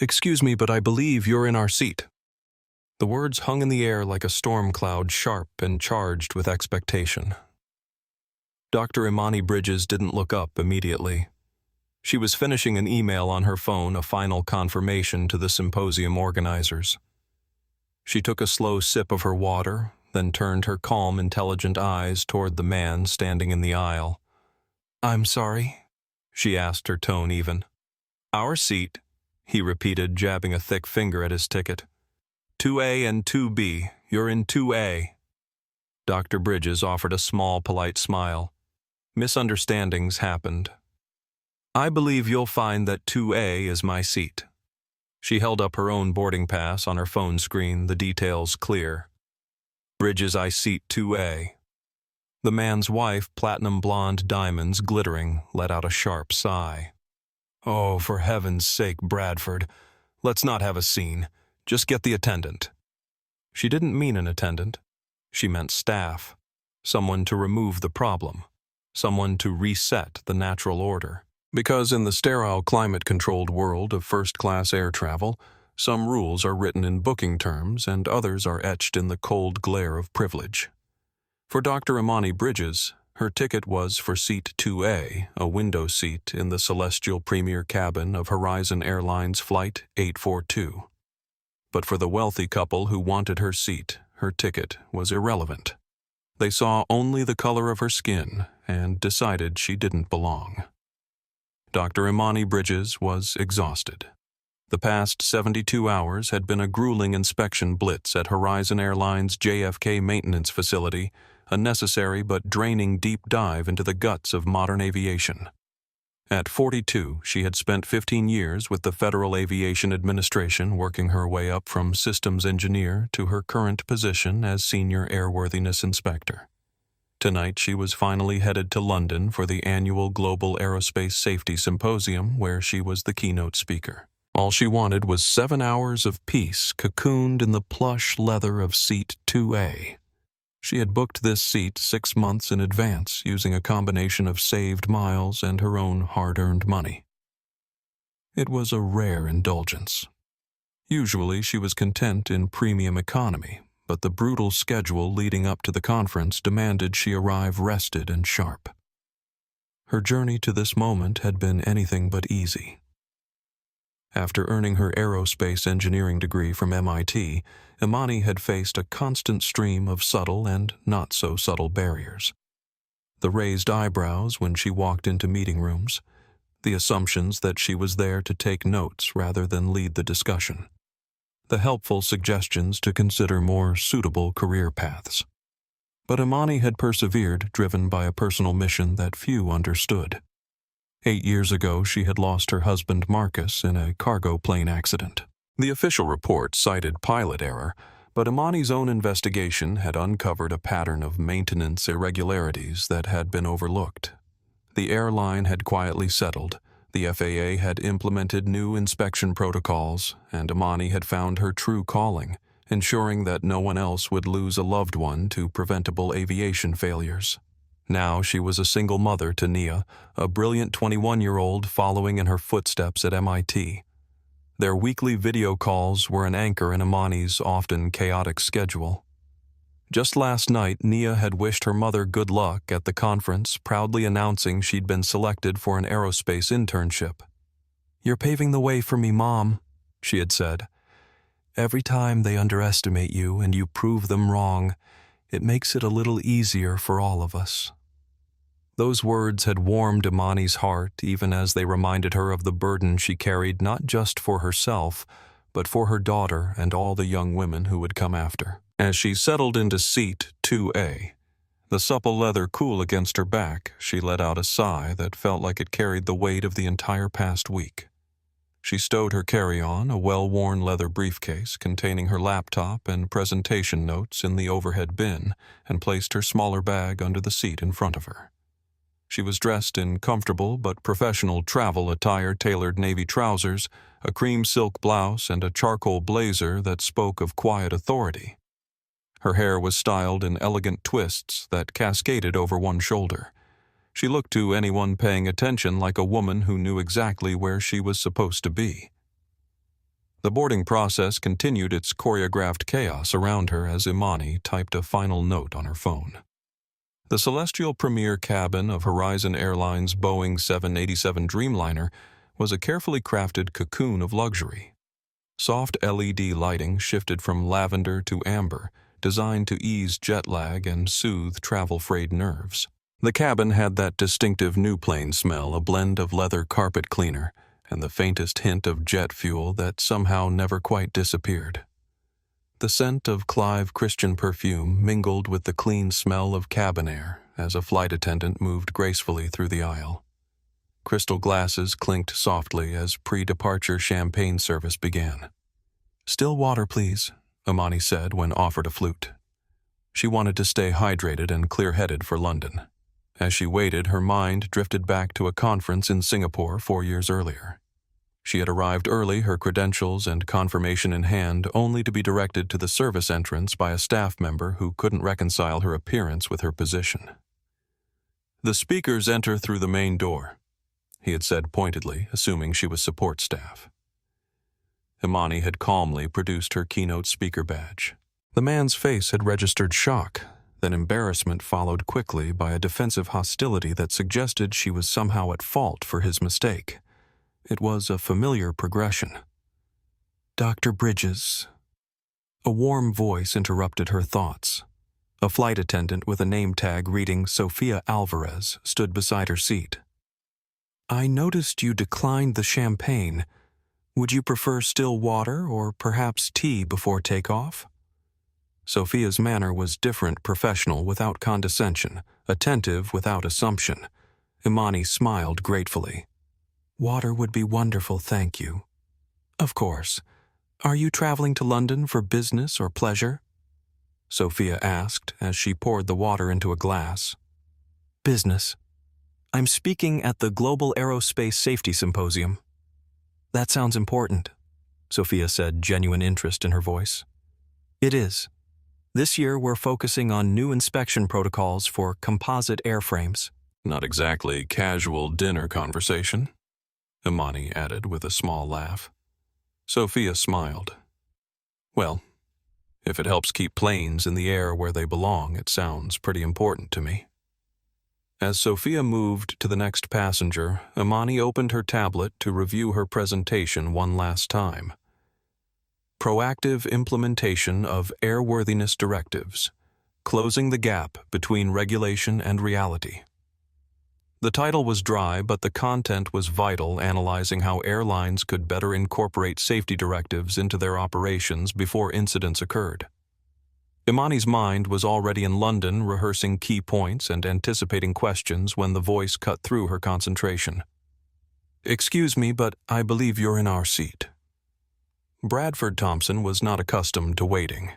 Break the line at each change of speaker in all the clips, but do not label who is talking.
"Excuse me, but I believe you're in our seat." The words hung in the air like a storm cloud, sharp and charged with expectation. Dr. Imani Bridges didn't look up immediately. She was finishing an email on her phone, a final confirmation to the symposium organizers. She took a slow sip of her water, then turned her calm, intelligent eyes toward the man standing in the aisle. "I'm sorry?" she asked, her tone even. "Our seat," he repeated, jabbing a thick finger at his ticket. "2A and 2B. You're in 2A. Dr. Bridges offered a small, polite smile. Misunderstandings happened. "I believe you'll find that 2A is my seat." She held up her own boarding pass on her phone screen, the details clear. "Bridges, I seat 2A. The man's wife, platinum blonde diamonds glittering, let out a sharp sigh. "Oh, for heaven's sake, Bradford. Let's not have a scene. Just get the attendant." She didn't mean an attendant. She meant staff. Someone to remove the problem. Someone to reset the natural order. Because in the sterile, climate-controlled world of first-class air travel, some rules are written in booking terms and others are etched in the cold glare of privilege. For Dr. Imani Bridges, her ticket was for seat 2A, a window seat in the celestial premier cabin of Horizon Airlines Flight 842. But for the wealthy couple who wanted her seat, her ticket was irrelevant. They saw only the color of her skin and decided she didn't belong. Dr. Imani Bridges was exhausted. The past 72 hours had been a grueling inspection blitz at Horizon Airlines' JFK maintenance facility, a necessary but draining deep dive into the guts of modern aviation. At 42, she had spent 15 years with the Federal Aviation Administration, working her way up from systems engineer to her current position as senior airworthiness inspector. Tonight, she was finally headed to London for the annual Global Aerospace Safety Symposium, where she was the keynote speaker. All she wanted was 7 hours of peace cocooned in the plush leather of seat 2A. She had booked this seat 6 months in advance, using a combination of saved miles and her own hard-earned money. It was a rare indulgence. Usually, she was content in premium economy, but the brutal schedule leading up to the conference demanded she arrive rested and sharp. Her journey to this moment had been anything but easy. After earning her aerospace engineering degree from MIT, Imani had faced a constant stream of subtle and not-so-subtle barriers. The raised eyebrows when she walked into meeting rooms, the assumptions that she was there to take notes rather than lead the discussion, the helpful suggestions to consider more suitable career paths. But Imani had persevered, driven by a personal mission that few understood. 8 years ago, she had lost her husband Marcus in a cargo plane accident. The official report cited pilot error, but Imani's own investigation had uncovered a pattern of maintenance irregularities that had been overlooked. The airline had quietly settled, the FAA had implemented new inspection protocols, and Imani had found her true calling, ensuring that no one else would lose a loved one to preventable aviation failures. Now she was a single mother to Nia, a brilliant 21-year-old following in her footsteps at MIT. Their weekly video calls were an anchor in Imani's often chaotic schedule. Just last night, Nia had wished her mother good luck at the conference, proudly announcing she'd been selected for an aerospace internship. "You're paving the way for me, Mom," she had said. "Every time they underestimate you and you prove them wrong, it makes it a little easier for all of us." Those words had warmed Imani's heart even as they reminded her of the burden she carried not just for herself, but for her daughter and all the young women who would come after. As she settled into seat 2A, the supple leather cool against her back, she let out a sigh that felt like it carried the weight of the entire past week. She stowed her carry-on, a well-worn leather briefcase containing her laptop and presentation notes, in the overhead bin, and placed her smaller bag under the seat in front of her. She was dressed in comfortable but professional travel attire, tailored navy trousers, a cream silk blouse, and a charcoal blazer that spoke of quiet authority. Her hair was styled in elegant twists that cascaded over one shoulder. She looked to anyone paying attention like a woman who knew exactly where she was supposed to be. The boarding process continued its choreographed chaos around her as Imani typed a final note on her phone. The celestial premier cabin of Horizon Airlines' Boeing 787 Dreamliner was a carefully crafted cocoon of luxury. Soft LED lighting shifted from lavender to amber, designed to ease jet lag and soothe travel-frayed nerves. The cabin had that distinctive new plane smell, a blend of leather carpet cleaner and the faintest hint of jet fuel that somehow never quite disappeared. The scent of Clive Christian perfume mingled with the clean smell of cabin air as a flight attendant moved gracefully through the aisle. Crystal glasses clinked softly as pre-departure champagne service began. "Still water, please," Imani said when offered a flute. She wanted to stay hydrated and clear-headed for London. As she waited, her mind drifted back to a conference in Singapore 4 years earlier. She had arrived early, her credentials and confirmation in hand, only to be directed to the service entrance by a staff member who couldn't reconcile her appearance with her position. "The speakers enter through the main door," he had said pointedly, assuming she was support staff. Imani had calmly produced her keynote speaker badge. The man's face had registered shock, then embarrassment followed quickly by a defensive hostility that suggested she was somehow at fault for his mistake. It was a familiar progression. "Dr. Bridges." A warm voice interrupted her thoughts. A flight attendant with a name tag reading Sophia Alvarez stood beside her seat. "I noticed you declined the champagne. Would you prefer still water or perhaps tea before takeoff?" Sophia's manner was different, professional without condescension, attentive without assumption. Imani smiled gratefully. "Water would be wonderful, thank you." "Of course. Are you traveling to London for business or pleasure?" Sophia asked as she poured the water into a glass. "Business. I'm speaking at the Global Aerospace Safety Symposium." "That sounds important," Sophia said, genuine interest in her voice. "It is. This year we're focusing on new inspection protocols for composite airframes." "Not exactly casual dinner conversation," Imani added with a small laugh. Sophia smiled. "Well, if it helps keep planes in the air where they belong, it sounds pretty important to me." As Sophia moved to the next passenger, Imani opened her tablet to review her presentation one last time. Proactive Implementation of Airworthiness Directives, Closing the Gap Between Regulation and Reality. The title was dry, but the content was vital, analyzing how airlines could better incorporate safety directives into their operations before incidents occurred. Imani's mind was already in London, rehearsing key points and anticipating questions when the voice cut through her concentration. "Excuse me, but I believe you're in our seat." Bradford Thompson was not accustomed to waiting.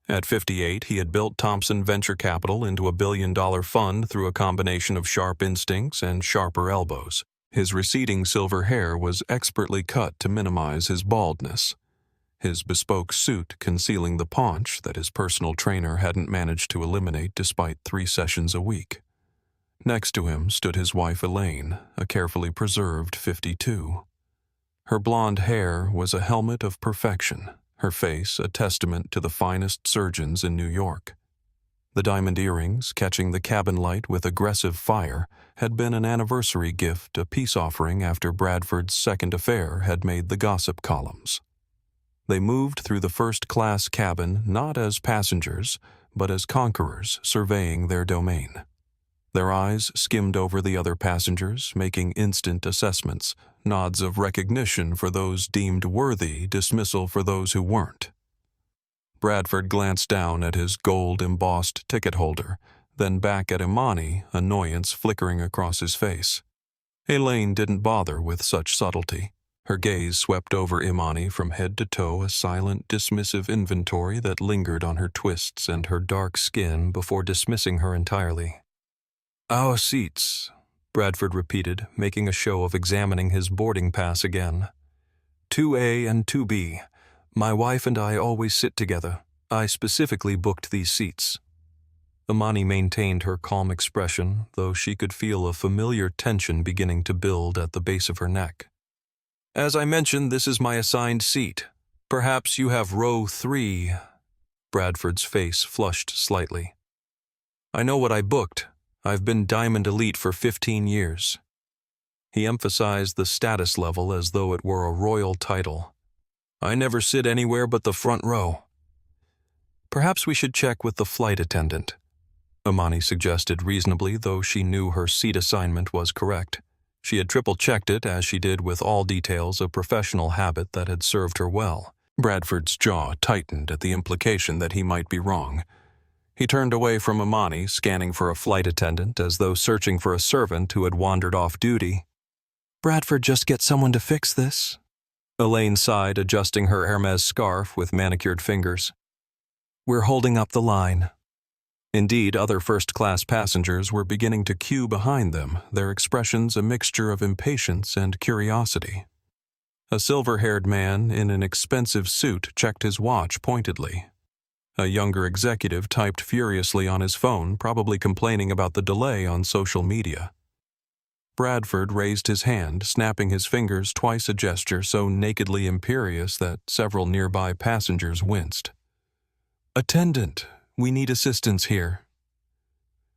At 58, he had built Thompson Venture Capital into a billion-dollar fund through a combination of sharp instincts and sharper elbows. His receding silver hair was expertly cut to minimize his baldness, his bespoke suit concealing the paunch that his personal trainer hadn't managed to eliminate despite 3 sessions a week. Next to him stood his wife Elaine, a carefully preserved 52. Her blonde hair was a helmet of perfection, her face a testament to the finest surgeons in New York. The diamond earrings, catching the cabin light with aggressive fire, had been an anniversary gift, a peace offering after Bradford's second affair had made the gossip columns. They moved through the first-class cabin not as passengers, but as conquerors surveying their domain. Their eyes skimmed over the other passengers, making instant assessments, nods of recognition for those deemed worthy, dismissal for those who weren't. Bradford glanced down at his gold-embossed ticket holder, then back at Imani, annoyance flickering across his face. Elaine didn't bother with such subtlety. Her gaze swept over Imani from head to toe, a silent, dismissive inventory that lingered on her twists and her dark skin before dismissing her entirely. "Our seats," Bradford repeated, making a show of examining his boarding pass again. "2A and 2B. My wife and I always sit together. I specifically booked these seats." Imani maintained her calm expression, though she could feel a familiar tension beginning to build at the base of her neck. "As I mentioned, this is my assigned seat. Perhaps you have row 3. Bradford's face flushed slightly. I know what I booked. I've been Diamond Elite for 15 years. He emphasized the status level as though it were a royal title. I never sit anywhere but the front row. Perhaps we should check with the flight attendant, Imani suggested reasonably, though she knew her seat assignment was correct. She had triple-checked it, as she did with all details, a professional habit that had served her well. Bradford's jaw tightened at the implication that he might be wrong. He turned away from Imani, scanning for a flight attendant as though searching for a servant who had wandered off duty. Bradford, just get someone to fix this. Elaine sighed, adjusting her Hermes scarf with manicured fingers. We're holding up the line. Indeed, other first-class passengers were beginning to queue behind them, their expressions a mixture of impatience and curiosity. A silver-haired man in an expensive suit checked his watch pointedly. A younger executive typed furiously on his phone, probably complaining about the delay on social media. Bradford raised his hand, snapping his fingers twice, a gesture so nakedly imperious that several nearby passengers winced. Attendant, we need assistance here.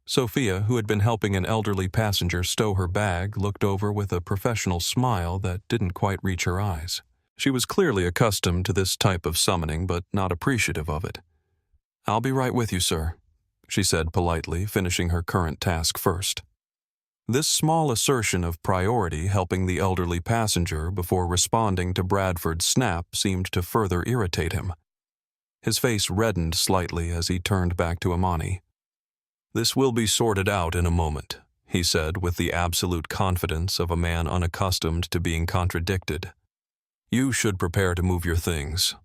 Sophia, who had been helping an elderly passenger stow her bag, looked over with a professional smile that didn't quite reach her eyes. She was clearly accustomed to this type of summoning, but not appreciative of it. I'll be right with you, sir, she said politely, finishing her current task first. This small assertion of priority helping the elderly passenger before responding to Bradford's snap seemed to further irritate him. His face reddened slightly as he turned back to Imani. This will be sorted out in a moment, he said with the absolute confidence of a man unaccustomed to being contradicted. You should prepare to move your things.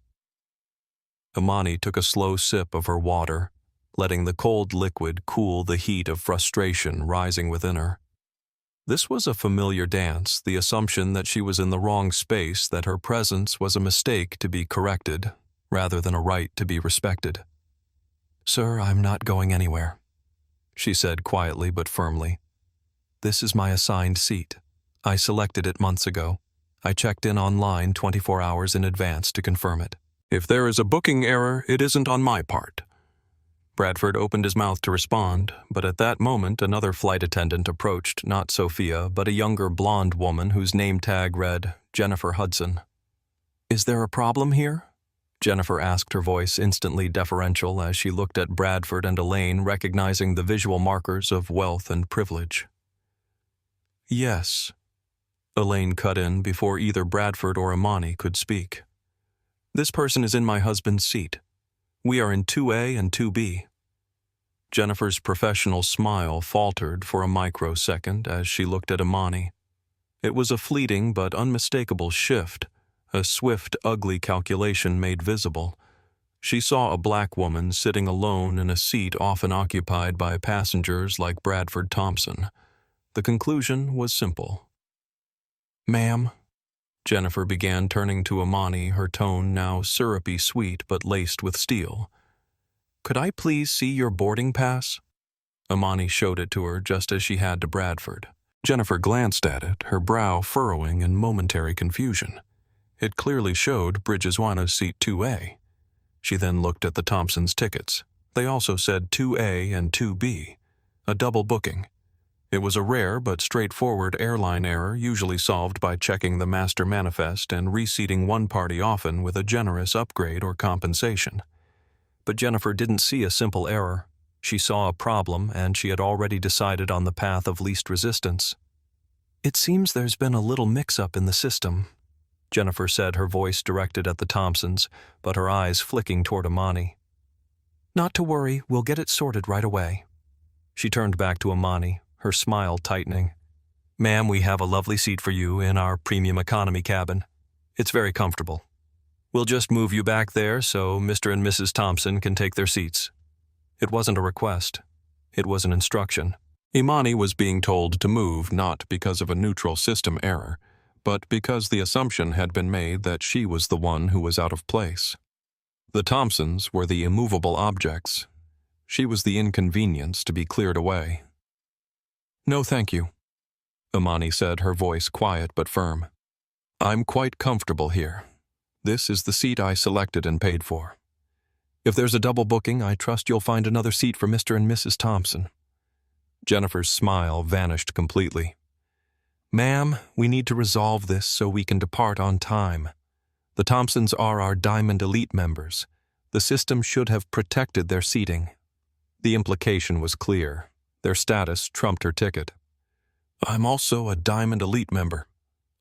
Imani took a slow sip of her water, letting the cold liquid cool the heat of frustration rising within her. This was a familiar dance, the assumption that she was in the wrong space, that her presence was a mistake to be corrected, rather than a right to be respected. Sir, I'm not going anywhere, she said quietly but firmly. This is my assigned seat. I selected it months ago. I checked in online 24 hours in advance to confirm it. If there is a booking error, it isn't on my part. Bradford opened his mouth to respond, but at that moment another flight attendant approached, not Sophia, but a younger blonde woman whose name tag read Jennifer Hudson. Is there a problem here? Jennifer asked, her voice instantly deferential as she looked at Bradford and Elaine, recognizing the visual markers of wealth and privilege. Yes, Elaine cut in before either Bradford or Imani could speak. This person is in my husband's seat. We are in 2A and 2B. Jennifer's professional smile faltered for a microsecond as she looked at Imani. It was a fleeting but unmistakable shift, a swift, ugly calculation made visible. She saw a black woman sitting alone in a seat often occupied by passengers like Bradford Thompson. The conclusion was simple. Ma'am, Jennifer began, turning to Imani, her tone now syrupy sweet but laced with steel. Could I please see your boarding pass? Imani showed it to her just as she had to Bradford. Jennifer glanced at it, her brow furrowing in momentary confusion. It clearly showed Bridgeswana's seat 2A. She then looked at the Thompsons' tickets. They also said 2A and 2B, a double booking. It was a rare but straightforward airline error, usually solved by checking the master manifest and reseating one party, often with a generous upgrade or compensation. But Jennifer didn't see a simple error. She saw a problem, and she had already decided on the path of least resistance. It seems there's been a little mix-up in the system, Jennifer said, her voice directed at the Thompsons, but her eyes flicking toward Imani. Not to worry, we'll get it sorted right away. She turned back to Imani, her smile tightening. Ma'am, we have a lovely seat for you in our premium economy cabin. It's very comfortable. We'll just move you back there so Mr. and Mrs. Thompson can take their seats. It wasn't a request. It was an instruction. Imani was being told to move not because of a neutral system error, but because the assumption had been made that she was the one who was out of place. The Thompsons were the immovable objects. She was the inconvenience to be cleared away. No, thank you, Imani said, her voice quiet but firm. I'm quite comfortable here. This is the seat I selected and paid for. If there's a double booking, I trust you'll find another seat for Mr. and Mrs. Thompson." Jennifer's smile vanished completely. "Ma'am, we need to resolve this so we can depart on time. The Thompsons are our Diamond Elite members. The system should have protected their seating." The implication was clear. Their status trumped her ticket. "I'm also a Diamond Elite member,"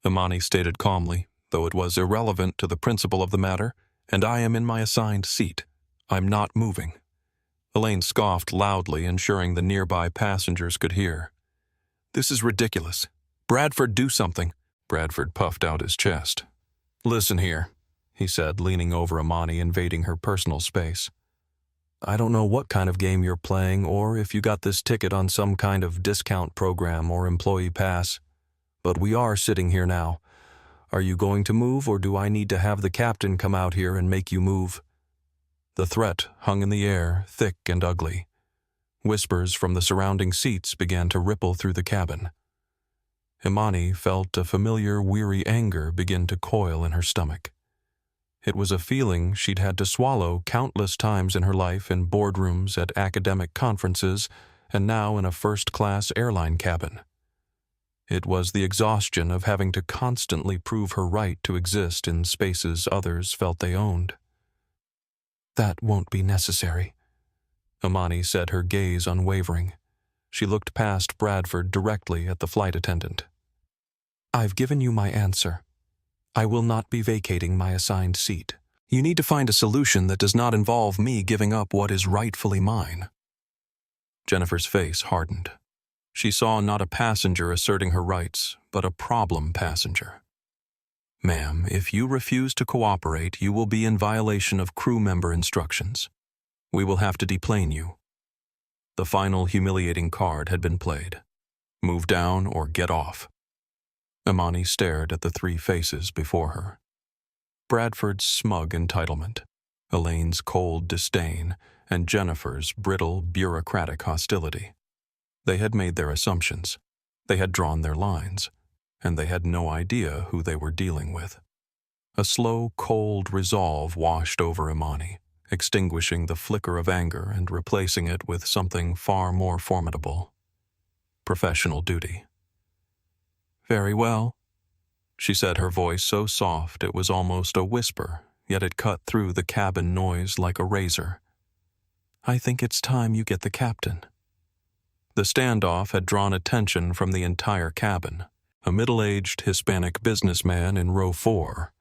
Imani stated calmly, though it was irrelevant to the principle of the matter, "and I am in my assigned seat. I'm not moving." Elaine scoffed loudly, ensuring the nearby passengers could hear. "This is ridiculous. Bradford, do something." Bradford puffed out his chest. "Listen here," he said, leaning over Imani, invading her personal space. "I don't know what kind of game you're playing or if you got this ticket on some kind of discount program or employee pass, but we are sitting here now. Are you going to move, or do I need to have the captain come out here and make you move?" The threat hung in the air, thick and ugly. Whispers from the surrounding seats began to ripple through the cabin. Imani felt a familiar, weary anger begin to coil in her stomach. It was a feeling she'd had to swallow countless times in her life in boardrooms, at academic conferences, and now in a first-class airline cabin. It was the exhaustion of having to constantly prove her right to exist in spaces others felt they owned. "That won't be necessary," Imani said, her gaze unwavering. She looked past Bradford directly at the flight attendant. "I've given you my answer. I will not be vacating my assigned seat. You need to find a solution that does not involve me giving up what is rightfully mine." Jennifer's face hardened. She saw not a passenger asserting her rights, but a problem passenger. "Ma'am, if you refuse to cooperate, you will be in violation of crew member instructions. We will have to deplane you." The final humiliating card had been played. Move down or get off. Imani stared at the three faces before her. Bradford's smug entitlement, Elaine's cold disdain, and Jennifer's brittle, bureaucratic hostility. They had made their assumptions. They had drawn their lines, and they had no idea who they were dealing with. A slow, cold resolve washed over Imani, extinguishing the flicker of anger and replacing it with something far more formidable: professional duty. "Very well," she said, her voice so soft it was almost a whisper, yet it cut through the cabin noise like a razor. "I think it's time you get the captain." The standoff had drawn attention from the entire cabin. A middle-aged Hispanic businessman in row 4,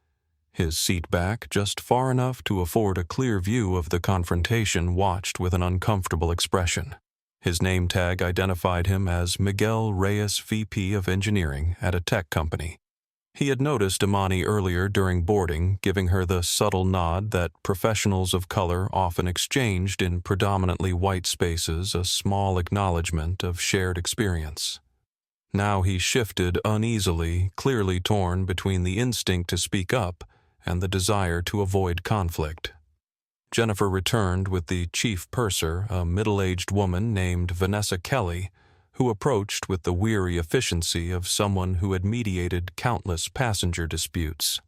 his seat back just far enough to afford a clear view of the confrontation, watched with an uncomfortable expression. His name tag identified him as Miguel Reyes, VP of Engineering at a tech company. He had noticed Imani earlier during boarding, giving her the subtle nod that professionals of color often exchanged in predominantly white spaces, a small acknowledgement of shared experience. Now he shifted uneasily, clearly torn between the instinct to speak up and the desire to avoid conflict. Jennifer returned with the chief purser, a middle-aged woman named Vanessa Kelly, who approached with the weary efficiency of someone who had mediated countless passenger disputes.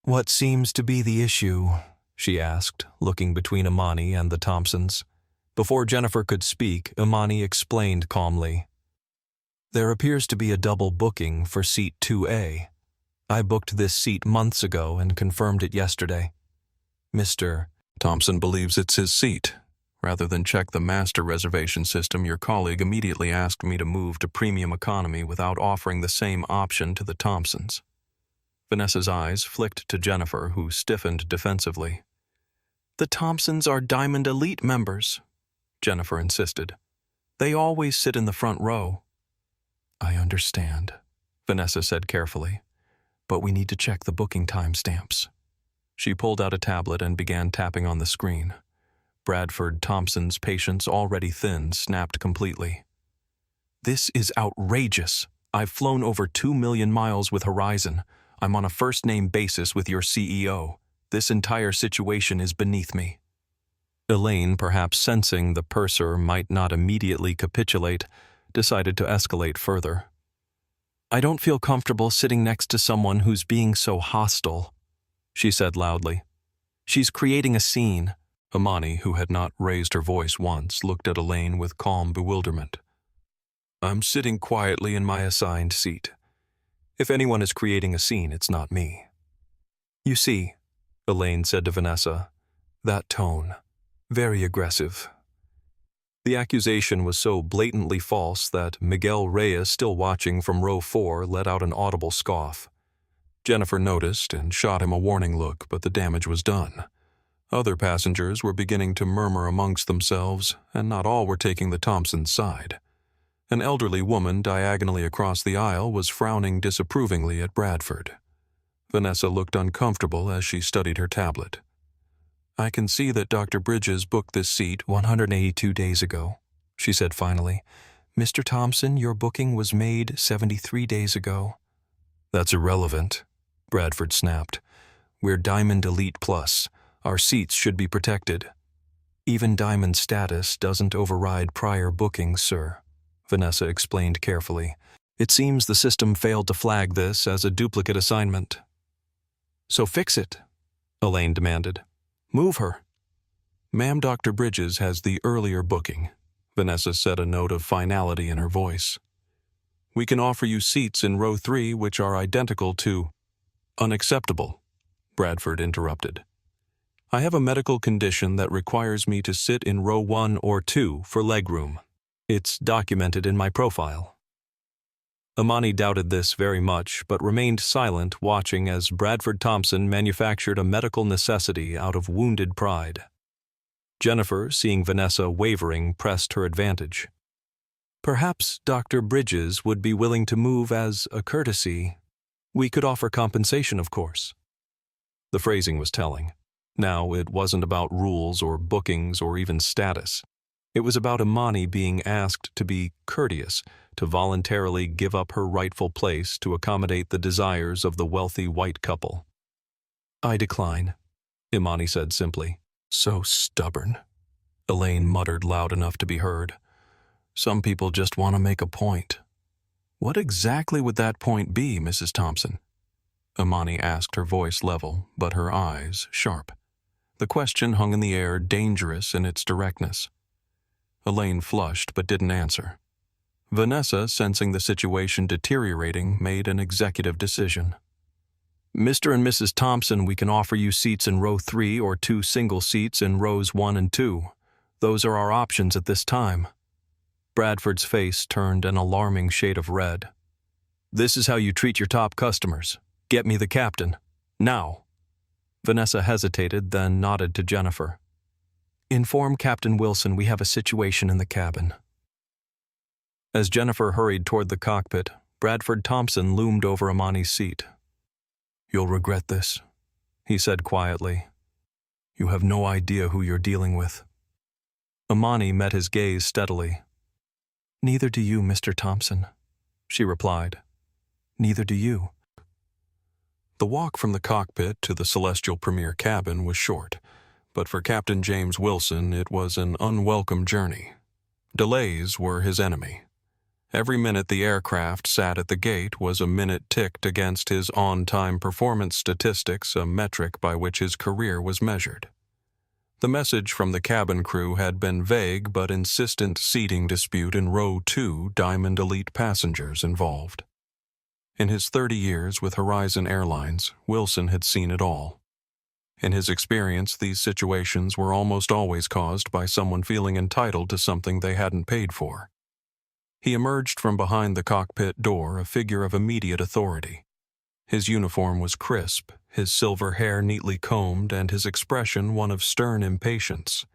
"What seems to be the issue?" she asked, looking between Imani and the Thompsons. Before Jennifer could speak, Imani explained calmly. "There appears to be a double booking for seat 2A. I booked this seat months ago and confirmed it yesterday. Mr. Thompson believes it's his seat. Rather than check the master reservation system, your colleague immediately asked me to move to premium economy without offering the same option to the Thompsons." Vanessa's eyes flicked to Jennifer, who stiffened defensively. "The Thompsons are Diamond Elite members," Jennifer insisted. "They always sit in the front row." "I understand," Vanessa said carefully, "but we need to check the booking timestamps." She pulled out a tablet and began tapping on the screen. Bradford Thompson's patience, already thin, snapped completely. "This is outrageous. I've flown over 2 million miles with Horizon. I'm on a first-name basis with your CEO. This entire situation is beneath me." Elaine, perhaps sensing the purser might not immediately capitulate, decided to escalate further. "I don't feel comfortable sitting next to someone who's being so hostile." she said loudly. "She's creating a scene." Imani, who had not raised her voice once, looked at Elaine with calm bewilderment. "I'm sitting quietly in my assigned seat. If anyone is creating a scene, it's not me." "You see," Elaine said to Vanessa, "that tone. Very aggressive." The accusation was so blatantly false that Miguel Reyes, still watching from row 4, let out an audible scoff. Jennifer noticed and shot him a warning look, but the damage was done. Other passengers were beginning to murmur amongst themselves, and not all were taking the Thompsons' side. An elderly woman diagonally across the aisle was frowning disapprovingly at Bradford. Vanessa looked uncomfortable as she studied her tablet. "I can see that Dr. Bridges booked this seat 182 days ago," she said finally. "Mr. Thompson, your booking was made 73 days ago." "That's irrelevant," Bradford snapped. "We're Diamond Elite Plus. Our seats should be protected." "Even Diamond status doesn't override prior bookings, sir," Vanessa explained carefully. "It seems the system failed to flag this as a duplicate assignment." "So fix it," Elaine demanded. "Move her." "Ma'am, Dr. Bridges has the earlier booking," Vanessa said, a note of finality in her voice. "We can offer you seats in row 3 which are identical to—" "Unacceptable," Bradford interrupted. "I have a medical condition that requires me to sit in row 1 or 2 for legroom. It's documented in my profile." Imani doubted this very much, but remained silent, watching as Bradford Thompson manufactured a medical necessity out of wounded pride. Jennifer, seeing Vanessa wavering, pressed her advantage. "Perhaps Dr. Bridges would be willing to move as a courtesy. We could offer compensation, of course." The phrasing was telling. Now, it wasn't about rules or bookings or even status. It was about Imani being asked to be courteous, to voluntarily give up her rightful place to accommodate the desires of the wealthy white couple. "I decline," Imani said simply. "So stubborn," Elaine muttered loud enough to be heard. "Some people just want to make a point." "What exactly would that point be, Mrs. Thompson?" Imani asked, her voice level, but her eyes sharp. The question hung in the air, dangerous in its directness. Elaine flushed but didn't answer. Vanessa, sensing the situation deteriorating, made an executive decision. "Mr. and Mrs. Thompson, we can offer you seats in row 3 or 2 single seats in rows 1 and 2. Those are our options at this time." Bradford's face turned an alarming shade of red. "This is how you treat your top customers. Get me the captain. Now." Vanessa hesitated, then nodded to Jennifer. "Inform Captain Wilson we have a situation in the cabin." As Jennifer hurried toward the cockpit, Bradford Thompson loomed over Imani's seat. "You'll regret this," he said quietly. "You have no idea who you're dealing with." Imani met his gaze steadily. "Neither do you, Mr. Thompson," she replied. "Neither do you." The walk from the cockpit to the Celestial Premier cabin was short, but for Captain James Wilson it was an unwelcome journey. Delays were his enemy. Every minute the aircraft sat at the gate was a minute ticked against his on-time performance statistics, a metric by which his career was measured. The message from the cabin crew had been vague but insistent: seating dispute in row 2, Diamond Elite passengers involved. In his 30 years with Horizon Airlines, Wilson had seen it all. In his experience, these situations were almost always caused by someone feeling entitled to something they hadn't paid for. He emerged from behind the cockpit door, a figure of immediate authority. His uniform was crisp, his silver hair neatly combed, and his expression one of stern impatience.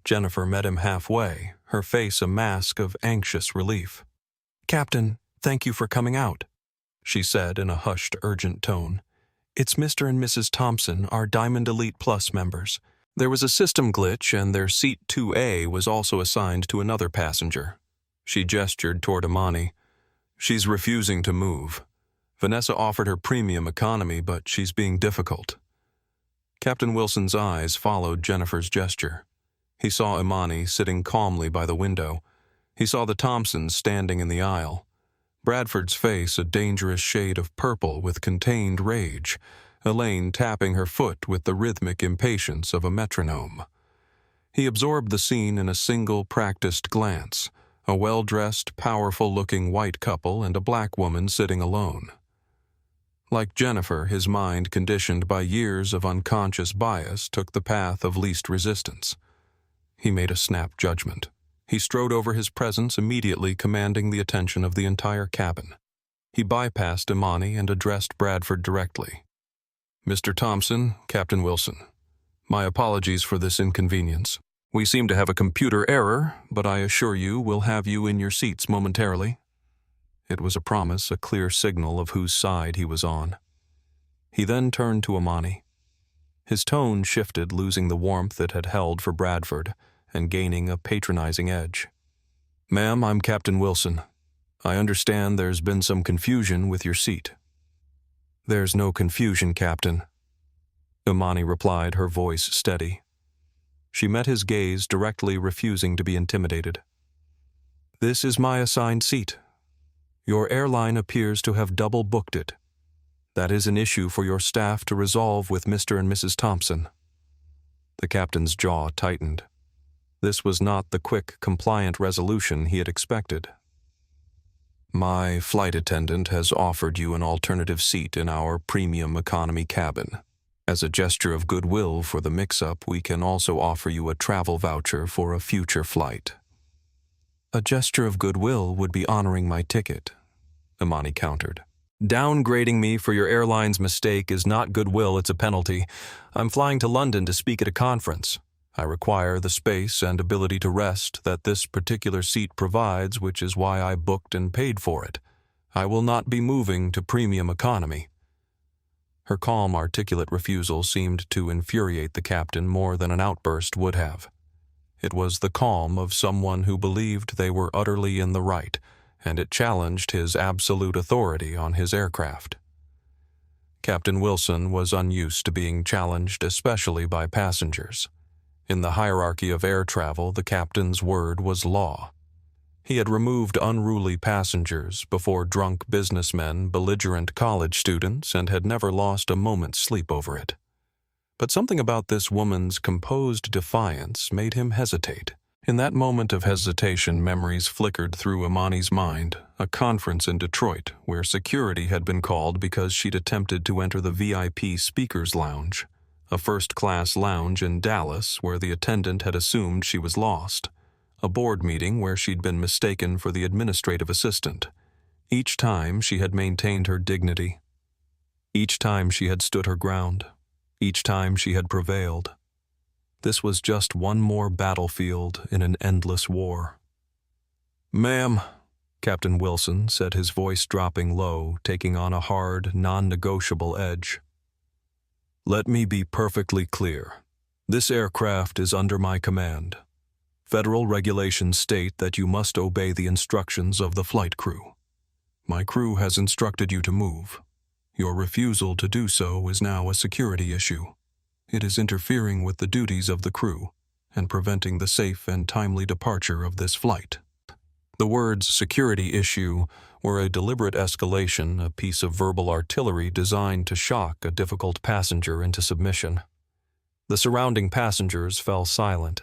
Jennifer met him halfway, her face a mask of anxious relief. "Captain, thank you for coming out," she said in a hushed, urgent tone. "It's Mr. and Mrs. Thompson, our Diamond Elite Plus members. There was a system glitch and their seat 2A was also assigned to another passenger." She gestured toward Imani. "She's refusing to move. Vanessa offered her premium economy, but she's being difficult." Captain Wilson's eyes followed Jennifer's gesture. He saw Imani sitting calmly by the window. He saw the Thompsons standing in the aisle. Bradford's face a dangerous shade of purple with contained rage, Elaine tapping her foot with the rhythmic impatience of a metronome. He absorbed the scene in a single practiced glance, a well-dressed, powerful-looking white couple and a black woman sitting alone. Like Jennifer, his mind, conditioned by years of unconscious bias, took the path of least resistance. He made a snap judgment. He strode over his presence, immediately commanding the attention of the entire cabin. He bypassed Imani and addressed Bradford directly. "Mr. Thompson, Captain Wilson. My apologies for this inconvenience. We seem to have a computer error, but I assure you we'll have you in your seats momentarily." It was a promise, a clear signal of whose side he was on. He then turned to Imani. His tone shifted, losing the warmth it had held for Bradford and gaining a patronizing edge. "Ma'am, I'm Captain Wilson. I understand there's been some confusion with your seat." "There's no confusion, Captain," Imani replied, her voice steady. She met his gaze directly, refusing to be intimidated. "This is my assigned seat. Your airline appears to have double-booked it. That is an issue for your staff to resolve with Mr. and Mrs. Thompson." The captain's jaw tightened. This was not the quick, compliant resolution he had expected. "My flight attendant has offered you an alternative seat in our premium economy cabin. As a gesture of goodwill for the mix-up, we can also offer you a travel voucher for a future flight." "A gesture of goodwill would be honoring my ticket," Imani countered. "Downgrading me for your airline's mistake is not goodwill, it's a penalty. I'm flying to London to speak at a conference. I require the space and ability to rest that this particular seat provides, which is why I booked and paid for it. I will not be moving to premium economy." Her calm, articulate refusal seemed to infuriate the captain more than an outburst would have. It was the calm of someone who believed they were utterly in the right, and it challenged his absolute authority on his aircraft. Captain Wilson was unused to being challenged, especially by passengers. In the hierarchy of air travel, the captain's word was law. He had removed unruly passengers before drunk businessmen, belligerent college students, and had never lost a moment's sleep over it. But something about this woman's composed defiance made him hesitate. In that moment of hesitation, memories flickered through Imani's mind, a conference in Detroit where security had been called because she'd attempted to enter the VIP speaker's lounge, a first-class lounge in Dallas where the attendant had assumed she was lost, a board meeting where she'd been mistaken for the administrative assistant. Each time she had maintained her dignity. Each time she had stood her ground. Each time she had prevailed. This was just one more battlefield in an endless war. "Ma'am," Captain Wilson said, his voice dropping low, taking on a hard, non-negotiable edge. "Let me be perfectly clear. This aircraft is under my command. Federal regulations state that you must obey the instructions of the flight crew. My crew has instructed you to move. Your refusal to do so is now a security issue. It is interfering with the duties of the crew and preventing the safe and timely departure of this flight." The words security issue were a deliberate escalation, a piece of verbal artillery designed to shock a difficult passenger into submission. The surrounding passengers fell silent,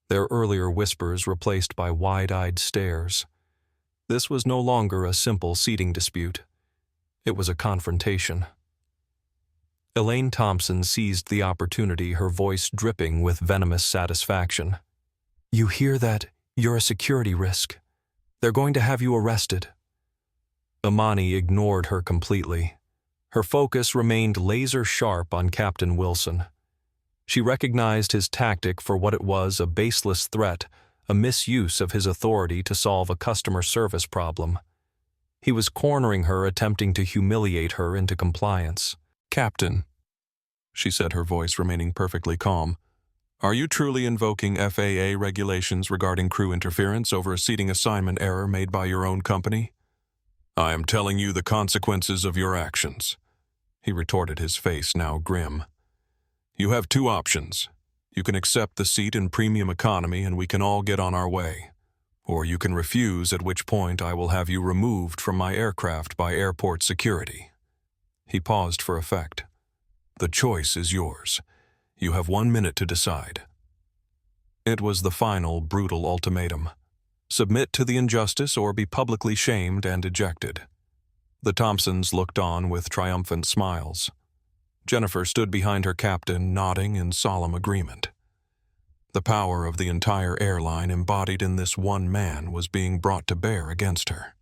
their earlier whispers replaced by wide-eyed stares. This was no longer a simple seating dispute. It was a confrontation. Elaine Thompson seized the opportunity, her voice dripping with venomous satisfaction. "You hear that? You're a security risk. They're going to have you arrested." Imani ignored her completely. Her focus remained laser-sharp on Captain Wilson. She recognized his tactic for what it was, a baseless threat, a misuse of his authority to solve a customer service problem. He was cornering her, attempting to humiliate her into compliance. "Captain," she said, her voice remaining perfectly calm, "are you truly invoking FAA regulations regarding crew interference over a seating assignment error made by your own company?" "I am telling you the consequences of your actions," he retorted, his face now grim. "You have two options. You can accept the seat in premium economy and we can all get on our way. Or you can refuse, at which point I will have you removed from my aircraft by airport security." He paused for effect. The choice is yours. You have 1 minute to decide. It was the final, brutal ultimatum. Submit to the injustice or be publicly shamed and ejected. The Thompsons looked on with triumphant smiles. Jennifer stood behind her captain, nodding in solemn agreement. The power of the entire airline embodied in this one man was being brought to bear against her.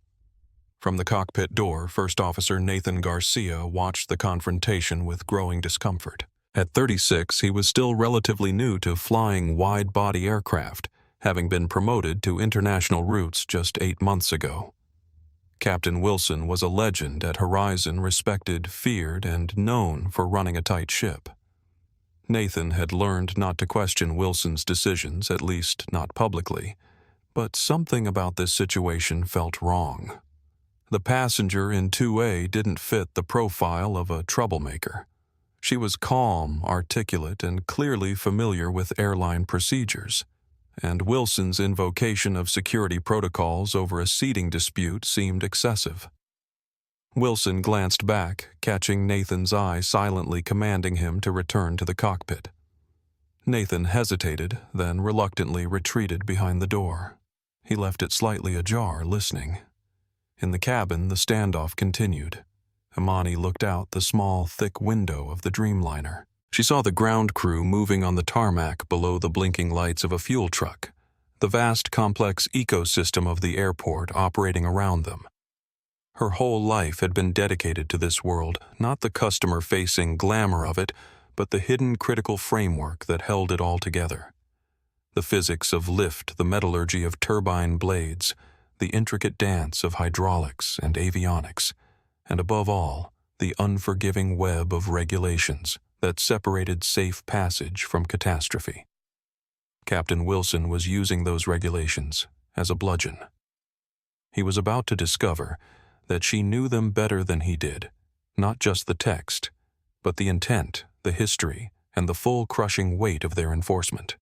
From the cockpit door, First Officer Nathan Garcia watched the confrontation with growing discomfort. At 36, he was still relatively new to flying wide-body aircraft, having been promoted to international routes just 8 months ago. Captain Wilson was a legend at Horizon, respected, feared, and known for running a tight ship. Nathan had learned not to question Wilson's decisions, at least not publicly, but something about this situation felt wrong. The passenger in 2A didn't fit the profile of a troublemaker. She was calm, articulate, and clearly familiar with airline procedures, and Wilson's invocation of security protocols over a seating dispute seemed excessive. Wilson glanced back, catching Nathan's eye silently commanding him to return to the cockpit. Nathan hesitated, then reluctantly retreated behind the door. He left it slightly ajar, listening. In the cabin, the standoff continued. Imani looked out the small, thick window of the Dreamliner. She saw the ground crew moving on the tarmac below the blinking lights of a fuel truck, the vast, complex ecosystem of the airport operating around them. Her whole life had been dedicated to this world, not the customer-facing glamour of it, but the hidden critical framework that held it all together. The physics of lift, the metallurgy of turbine blades, the intricate dance of hydraulics and avionics, and above all, the unforgiving web of regulations that separated safe passage from catastrophe. Captain Wilson was using those regulations as a bludgeon. He was about to discover that she knew them better than he did, not just the text, but the intent, the history, and the full crushing weight of their enforcement.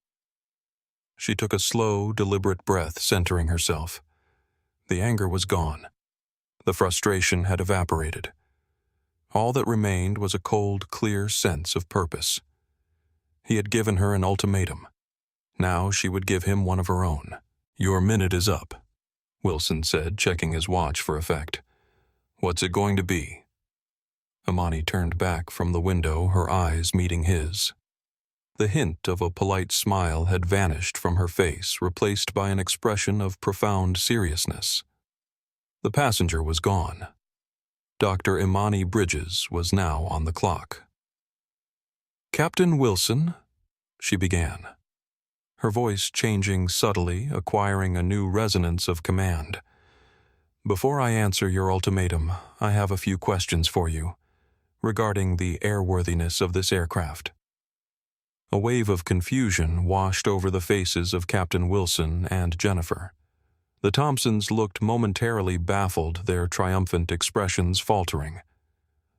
She took a slow, deliberate breath, centering herself. The anger was gone. The frustration had evaporated. All that remained was a cold, clear sense of purpose. He had given her an ultimatum. Now she would give him one of her own. "Your minute is up," Wilson said, checking his watch for effect. "What's it going to be?" Imani turned back from the window, her eyes meeting his. The hint of a polite smile had vanished from her face, replaced by an expression of profound seriousness. The passenger was gone. Dr. Imani Bridges was now on the clock. "Captain Wilson," she began, her voice changing subtly, acquiring a new resonance of command. "Before I answer your ultimatum, I have a few questions for you regarding the airworthiness of this aircraft." A wave of confusion washed over the faces of Captain Wilson and Jennifer. The Thompsons looked momentarily baffled, their triumphant expressions faltering.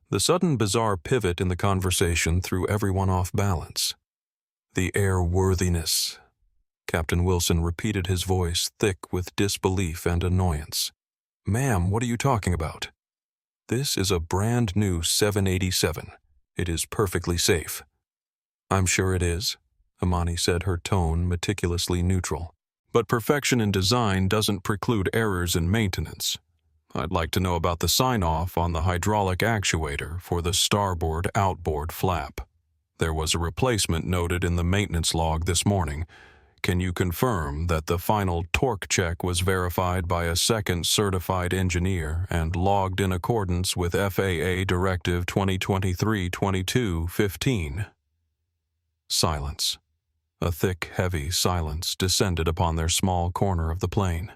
The sudden bizarre pivot in the conversation threw everyone off balance. "The airworthiness," Captain Wilson repeated, his voice thick with disbelief and annoyance. "Ma'am, what are you talking about? This is a brand new 787. It is perfectly safe." "I'm sure it is," Imani said, her tone meticulously neutral. "But perfection in design doesn't preclude errors in maintenance. I'd like to know about the sign-off on the hydraulic actuator for the starboard outboard flap. There was a replacement noted in the maintenance log this morning. Can you confirm that the final torque check was verified by a second certified engineer and logged in accordance with FAA Directive 2023-22-15? Silence. A thick, heavy silence descended upon their small corner of the plane.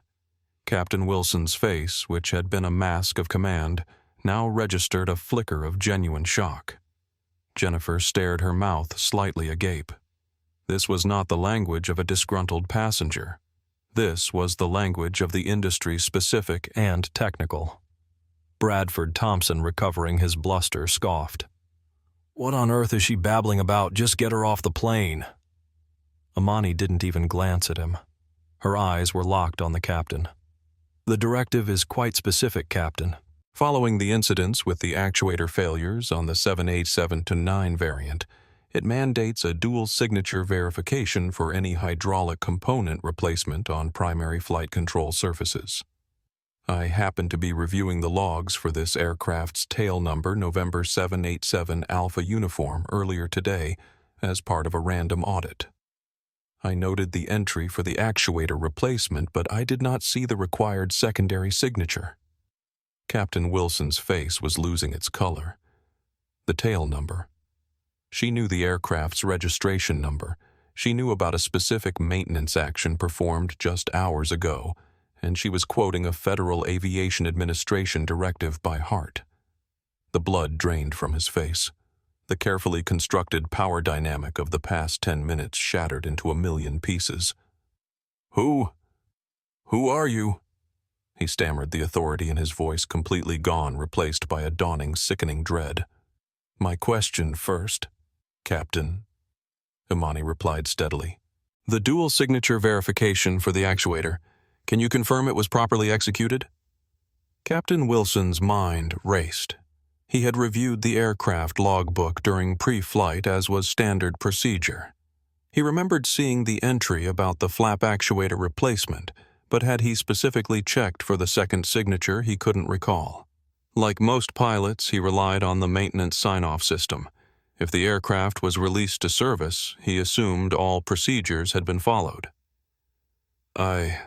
Captain Wilson's face, which had been a mask of command, now registered a flicker of genuine shock. Jennifer stared, her mouth slightly agape. This was not the language of a disgruntled passenger. This was the language of the industry, specific and technical. Bradford Thompson, recovering his bluster, scoffed. "What on earth is she babbling about? Just get her off the plane." Imani didn't even glance at him. Her eyes were locked on the captain. "The directive is quite specific, Captain. Following the incidents with the actuator failures on the 787-9 variant, it mandates a dual signature verification for any hydraulic component replacement on primary flight control surfaces. I happened to be reviewing the logs for this aircraft's tail number November 787 Alpha uniform earlier today as part of a random audit. I noted the entry for the actuator replacement, but I did not see the required secondary signature. Captain Wilson's face was losing its color. The tail number. She knew the aircraft's registration number. She knew about a specific maintenance action performed just hours ago, and she was quoting a Federal Aviation Administration directive by heart. The blood drained from his face. The carefully constructed power dynamic of the past 10 minutes shattered into a million pieces. Who are you?" he stammered, the authority in his voice completely gone, replaced by a dawning, sickening dread. "My question first, Captain," Imani replied steadily. "The dual signature verification for the actuator. Can you confirm it was properly executed?" Captain Wilson's mind raced. He had reviewed the aircraft logbook during pre-flight as was standard procedure. He remembered seeing the entry about the flap actuator replacement, but had he specifically checked for the second signature, he couldn't recall. Like most pilots, he relied on the maintenance sign-off system. If the aircraft was released to service, he assumed all procedures had been followed. I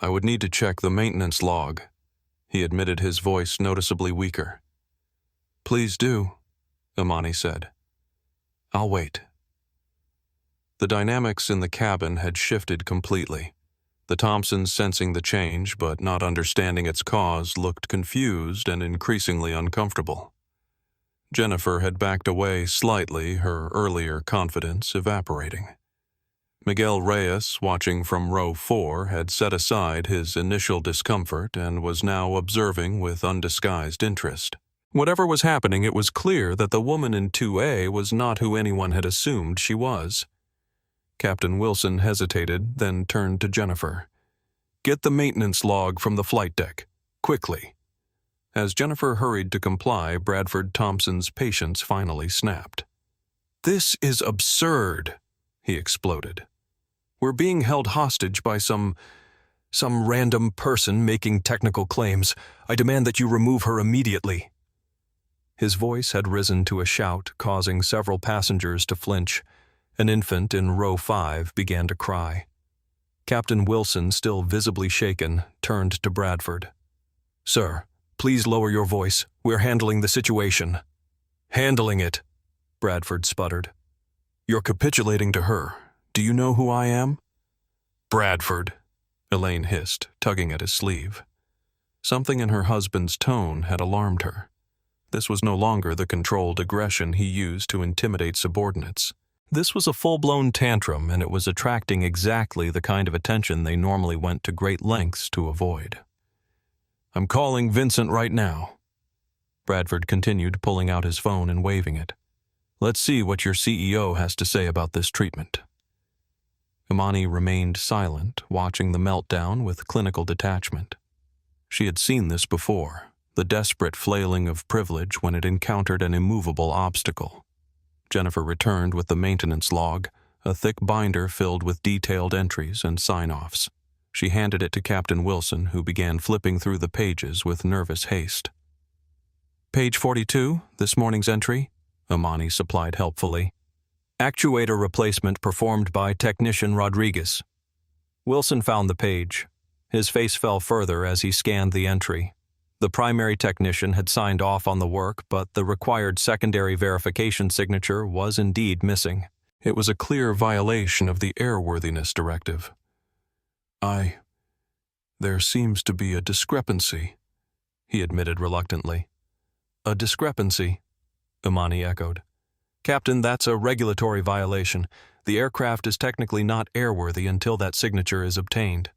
would need to check the maintenance log," he admitted, his voice noticeably weaker. "Please do," Imani said. "I'll wait." The dynamics in the cabin had shifted completely. The Thompsons, sensing the change but not understanding its cause, looked confused and increasingly uncomfortable. Jennifer had backed away slightly, her earlier confidence evaporating. Miguel Reyes, watching from row 4, had set aside his initial discomfort and was now observing with undisguised interest. Whatever was happening, it was clear that the woman in 2A was not who anyone had assumed she was. Captain Wilson hesitated, then turned to Jennifer. "Get the maintenance log from the flight deck, quickly." As Jennifer hurried to comply, Bradford Thompson's patience finally snapped. "This is absurd," he exploded. "We're being held hostage by some random person making technical claims. I demand that you remove her immediately." His voice had risen to a shout, causing several passengers to flinch. An infant in row 5 began to cry. Captain Wilson, still visibly shaken, turned to Bradford. "Sir, please lower your voice. We're handling the situation." "Handling it," Bradford sputtered. "You're capitulating to her. Do you know who I am?" "Bradford," Elaine hissed, tugging at his sleeve. Something in her husband's tone had alarmed her. This was no longer the controlled aggression he used to intimidate subordinates. This was a full-blown tantrum, and it was attracting exactly the kind of attention they normally went to great lengths to avoid. "I'm calling Vincent right now." Bradford continued, pulling out his phone and waving it. "Let's see what your CEO has to say about this treatment." Imani remained silent, watching the meltdown with clinical detachment. She had seen this before, the desperate flailing of privilege when it encountered an immovable obstacle. Jennifer returned with the maintenance log, a thick binder filled with detailed entries and sign-offs. She handed it to Captain Wilson, who began flipping through the pages with nervous haste. "Page 42, this morning's entry," Imani supplied helpfully. "Actuator replacement performed by Technician Rodriguez." Wilson found the page. His face fell further as he scanned the entry. The primary technician had signed off on the work, but the required secondary verification signature was indeed missing. It was a clear violation of the airworthiness directive. There seems to be a discrepancy," he admitted reluctantly. "A discrepancy?" Imani echoed. "Captain, that's a regulatory violation. The aircraft is technically not airworthy until that signature is obtained."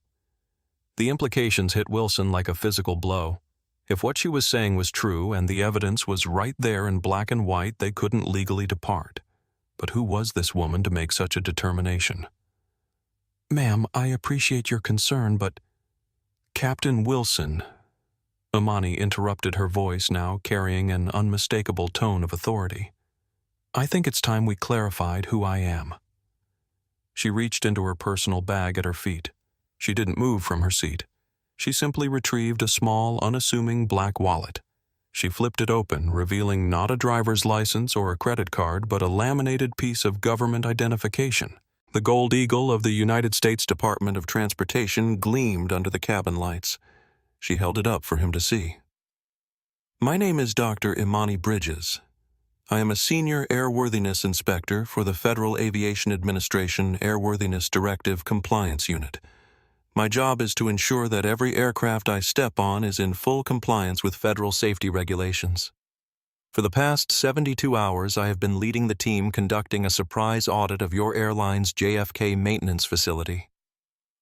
The implications hit Wilson like a physical blow. If what she was saying was true and the evidence was right there in black and white, they couldn't legally depart. But who was this woman to make such a determination? "Ma'am, I appreciate your concern, but—" "Captain Wilson," Imani interrupted, her voice now carrying an unmistakable tone of authority. "I think it's time we clarified who I am." She reached into her personal bag at her feet. She didn't move from her seat. She simply retrieved a small, unassuming black wallet. She flipped it open, revealing not a driver's license or a credit card, but a laminated piece of government identification. The gold eagle of the United States Department of Transportation gleamed under the cabin lights. She held it up for him to see. "My name is Dr. Imani Bridges. I am a senior airworthiness inspector for the Federal Aviation Administration Airworthiness Directive Compliance Unit. My job is to ensure that every aircraft I step on is in full compliance with federal safety regulations. For the past 72 hours, I have been leading the team conducting a surprise audit of your airline's JFK maintenance facility."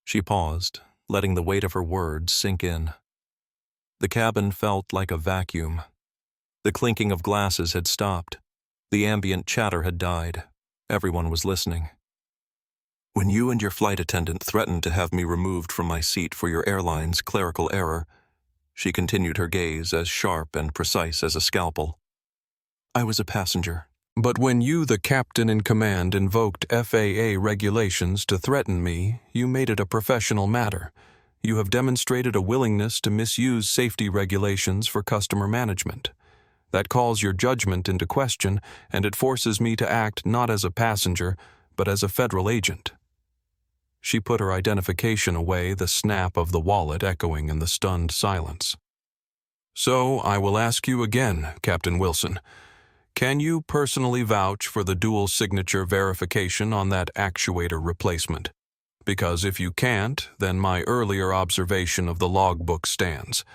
She paused, letting the weight of her words sink in. The cabin felt like a vacuum. The clinking of glasses had stopped. The ambient chatter had died. Everyone was listening. "When you and your flight attendant threatened to have me removed from my seat for your airline's clerical error," she continued, her gaze as sharp and precise as a scalpel, "I was a passenger. But when you, the captain in command, invoked FAA regulations to threaten me, you made it a professional matter. You have demonstrated a willingness to misuse safety regulations for customer management. That calls your judgment into question, and it forces me to act not as a passenger, but as a federal agent." She put her identification away, the snap of the wallet echoing in the stunned silence. "So I will ask you again, Captain Wilson. Can you personally vouch for the dual signature verification on that actuator replacement? Because if you can't, then my earlier observation of the logbook stands.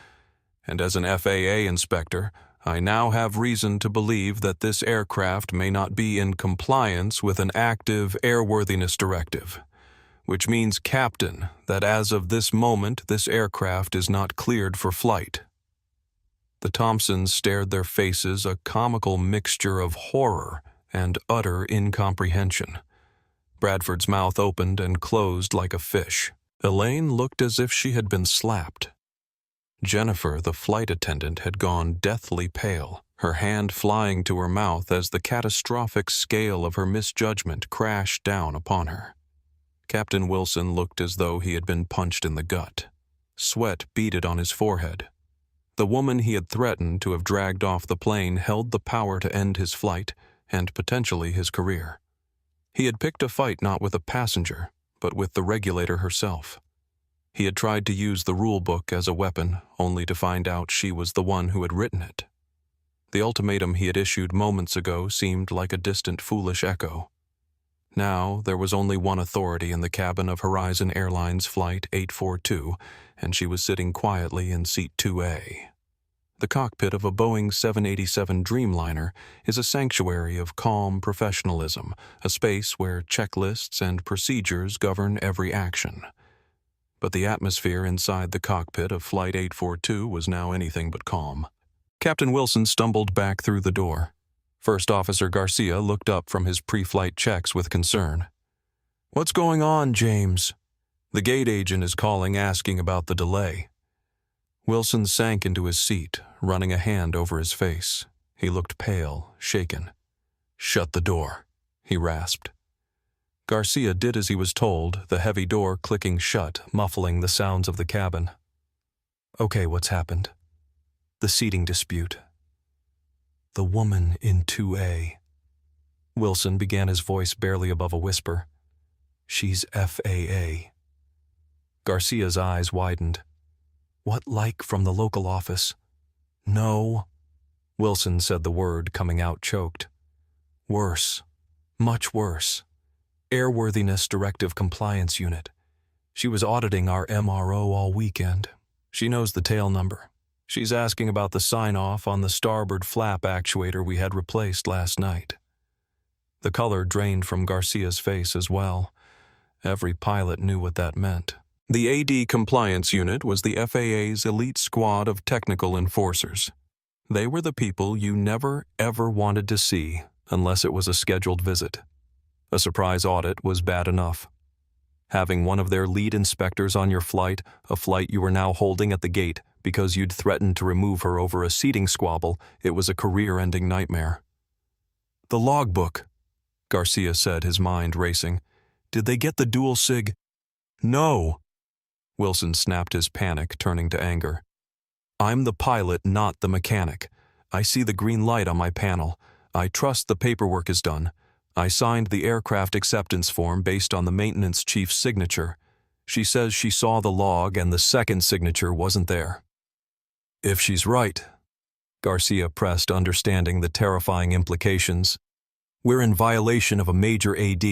And as an FAA inspector, I now have reason to believe that this aircraft may not be in compliance with an active airworthiness directive. Which means, Captain, that as of this moment, this aircraft is not cleared for flight." The Thompsons stared, their faces a comical mixture of horror and utter incomprehension. Bradford's mouth opened and closed like a fish. Elaine looked as if she had been slapped. Jennifer, the flight attendant, had gone deathly pale, her hand flying to her mouth as the catastrophic scale of her misjudgment crashed down upon her. Captain Wilson looked as though he had been punched in the gut. Sweat beaded on his forehead. The woman he had threatened to have dragged off the plane held the power to end his flight and potentially his career. He had picked a fight not with a passenger, but with the regulator herself. He had tried to use the rule book as a weapon, only to find out she was the one who had written it. The ultimatum he had issued moments ago seemed like a distant, foolish echo. Now, there was only one authority in the cabin of Horizon Airlines Flight 842, and she was sitting quietly in Seat 2A. The cockpit of a Boeing 787 Dreamliner is a sanctuary of calm professionalism, a space where checklists and procedures govern every action. But the atmosphere inside the cockpit of Flight 842 was now anything but calm. Captain Wilson stumbled back through the door. First Officer Garcia looked up from his pre-flight checks with concern. "What's going on, James?" "The gate agent is calling, asking about the delay." Wilson sank into his seat, running a hand over his face. He looked pale, shaken. "Shut the door," he rasped. Garcia did as he was told, the heavy door clicking shut, muffling the sounds of the cabin. "Okay, what's happened?" "The seating dispute." "The woman in 2A. Wilson began, his voice barely above a whisper. "She's FAA. Garcia's eyes widened. "What like from the local office?" "No." Wilson said the word, coming out choked. "Worse. Much worse. Airworthiness Directive Compliance Unit. She was auditing our MRO all weekend. She knows the tail number. She's asking about the sign-off on the starboard flap actuator we had replaced last night." The color drained from Garcia's face as well. Every pilot knew what that meant. The AD Compliance Unit was the FAA's elite squad of technical enforcers. They were the people you never, ever wanted to see unless it was a scheduled visit. A surprise audit was bad enough. Having one of their lead inspectors on your flight, a flight you were now holding at the gate, Because you'd threatened to remove her over a seating squabble, it was a career-ending nightmare. The logbook, Garcia said, his mind racing. Did they get the dual sig? No. Wilson snapped his panic, turning to anger. I'm the pilot, not the mechanic. I see the green light on my panel. I trust the paperwork is done. I signed the aircraft acceptance form based on the maintenance chief's signature. She says she saw the log and the second signature wasn't there. If she's right, Garcia pressed, understanding the terrifying implications. We're in violation of a major AD.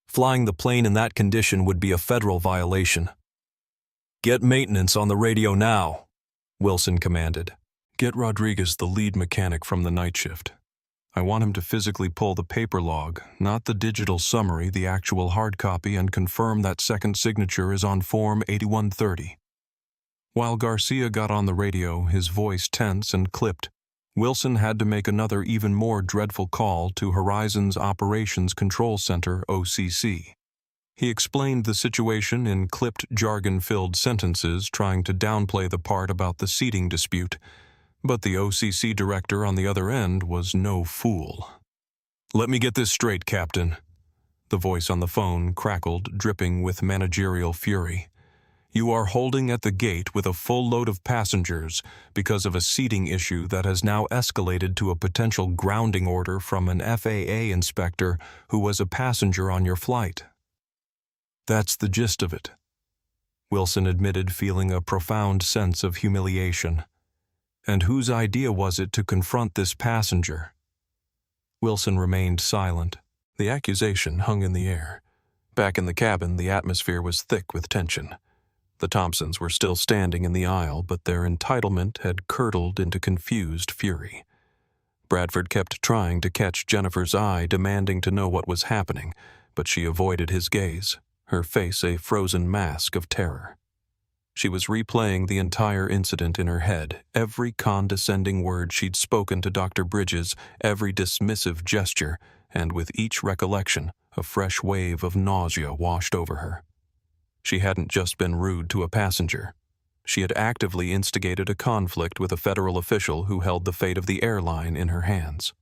Flying the plane in that condition would be a federal violation. Get maintenance on the radio now, Wilson commanded. Get Rodriguez the lead mechanic from the night shift. I want him to physically pull the paper log, not the digital summary, the actual hard copy, and confirm that second signature is on Form 8130. While Garcia got on the radio, his voice tense and clipped, Wilson had to make another even more dreadful call to Horizon's Operations Control Center, OCC. He explained the situation in clipped, jargon-filled sentences, trying to downplay the part about the seating dispute, but the OCC director on the other end was no fool. Let me get this straight, Captain. The voice on the phone crackled, dripping with managerial fury. You are holding at the gate with a full load of passengers because of a seating issue that has now escalated to a potential grounding order from an FAA inspector who was a passenger on your flight. That's the gist of it. Wilson admitted, feeling a profound sense of humiliation. And whose idea was it to confront this passenger? Wilson remained silent. The accusation hung in the air. Back in the cabin, the atmosphere was thick with tension. The Thompsons were still standing in the aisle, but their entitlement had curdled into confused fury. Bradford kept trying to catch Jennifer's eye, demanding to know what was happening, but she avoided his gaze, her face a frozen mask of terror. She was replaying the entire incident in her head, every condescending word she'd spoken to Dr. Bridges, every dismissive gesture, and with each recollection, a fresh wave of nausea washed over her. She hadn't just been rude to a passenger. She had actively instigated a conflict with a federal official who held the fate of the airline in her hands.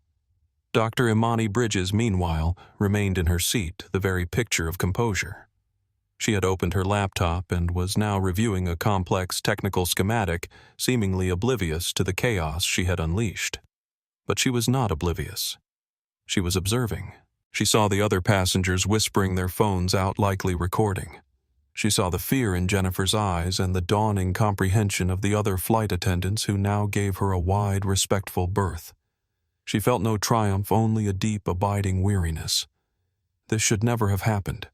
Dr. Imani Bridges, meanwhile, remained in her seat, the very picture of composure. She had opened her laptop and was now reviewing a complex technical schematic, seemingly oblivious to the chaos she had unleashed. But she was not oblivious. She was observing. She saw the other passengers whispering their phones out, likely recording. She saw the fear in Jennifer's eyes and the dawning comprehension of the other flight attendants who now gave her a wide, respectful berth. She felt no triumph, only a deep, abiding weariness. This should never have happened.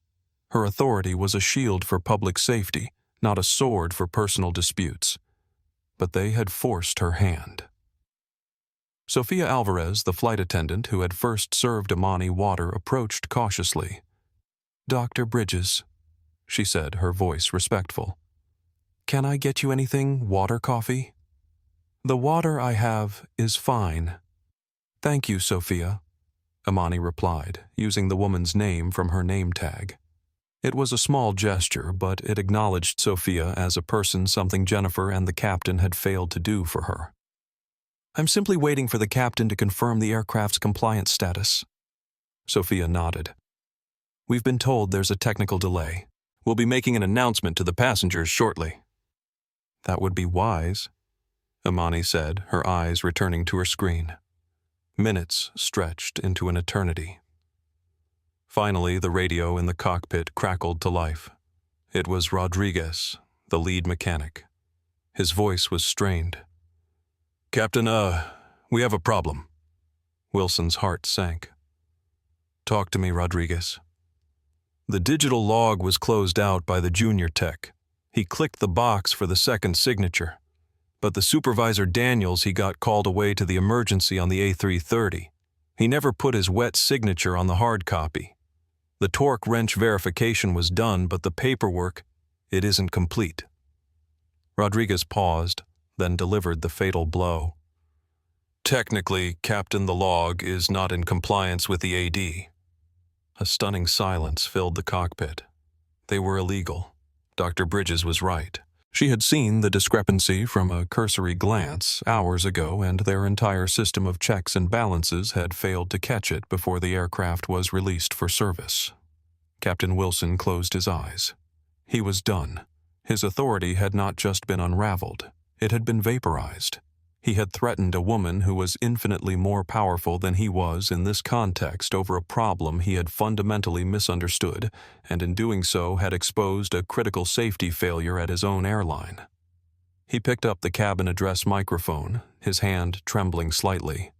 Her authority was a shield for public safety, not a sword for personal disputes. But they had forced her hand. Sophia Alvarez, the flight attendant who had first served Imani water, approached cautiously. "Dr. Bridges," she said, her voice respectful. "Can I get you anything, water, coffee?" "The water I have is fine." "Thank you, Sophia," Imani replied, using the woman's name from her name tag. It was a small gesture, but it acknowledged Sophia as a person, something Jennifer and the captain had failed to do for her. "I'm simply waiting for the captain to confirm the aircraft's compliance status." Sophia nodded. "We've been told there's a technical delay. We'll be making an announcement to the passengers shortly." "That would be wise," Imani said, her eyes returning to her screen. Minutes stretched into an eternity. Finally, the radio in the cockpit crackled to life. It was Rodriguez, the lead mechanic. His voice was strained. "Captain, we have a problem." Wilson's heart sank. "Talk to me, Rodriguez." The digital log was closed out by the junior tech. He clicked the box for the second signature. But the supervisor Daniels, he got called away to the emergency on the A330. He never put his wet signature on the hard copy. The torque wrench verification was done, but the paperwork, it isn't complete. Rodriguez paused, then delivered the fatal blow. "Technically, Captain, the log is not in compliance with the AD." A stunning silence filled the cockpit. They were illegal. Dr. Bridges was right. She had seen the discrepancy from a cursory glance hours ago, and their entire system of checks and balances had failed to catch it before the aircraft was released for service. Captain Wilson closed his eyes. He was done. His authority had not just been unraveled, it had been vaporized. He had threatened a woman who was infinitely more powerful than he was in this context over a problem he had fundamentally misunderstood, and in doing so had exposed a critical safety failure at his own airline. He picked up the cabin address microphone, his hand trembling slightly.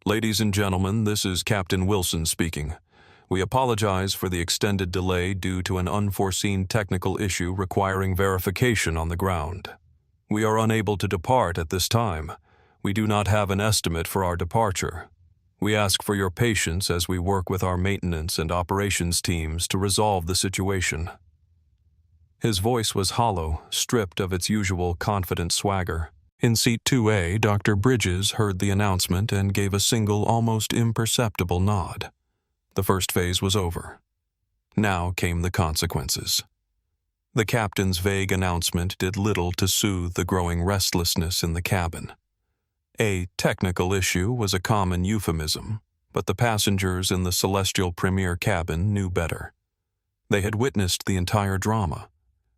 "Ladies and gentlemen, this is Captain Wilson speaking. We apologize for the extended delay due to an unforeseen technical issue requiring verification on the ground. We are unable to depart at this time. We do not have an estimate for our departure. We ask for your patience as we work with our maintenance and operations teams to resolve the situation." His voice was hollow, stripped of its usual confident swagger. In seat 2A, Dr. Bridges heard the announcement and gave a single, almost imperceptible nod. The first phase was over. Now came the consequences. The captain's vague announcement did little to soothe the growing restlessness in the cabin. A technical issue was a common euphemism, but the passengers in the Celestial Premier cabin knew better. They had witnessed the entire drama.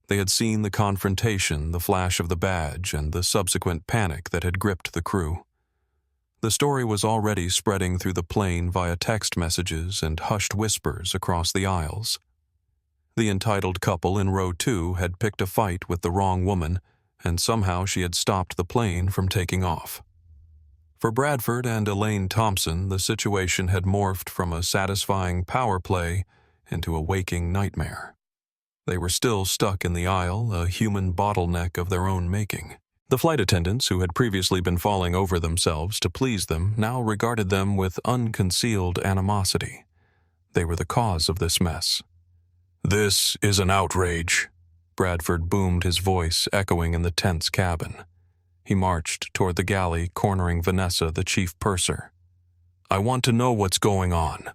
They had seen the confrontation, the flash of the badge, and the subsequent panic that had gripped the crew. The story was already spreading through the plane via text messages and hushed whispers across the aisles. The entitled couple in row 2 had picked a fight with the wrong woman, and somehow she had stopped the plane from taking off. For Bradford and Elaine Thompson, the situation had morphed from a satisfying power play into a waking nightmare. They were still stuck in the aisle, a human bottleneck of their own making. The flight attendants, who had previously been falling over themselves to please them, now regarded them with unconcealed animosity. They were the cause of this mess. "This is an outrage," Bradford boomed, his voice echoing in the tense cabin. He marched toward the galley, cornering Vanessa, the chief purser. "I want to know what's going on.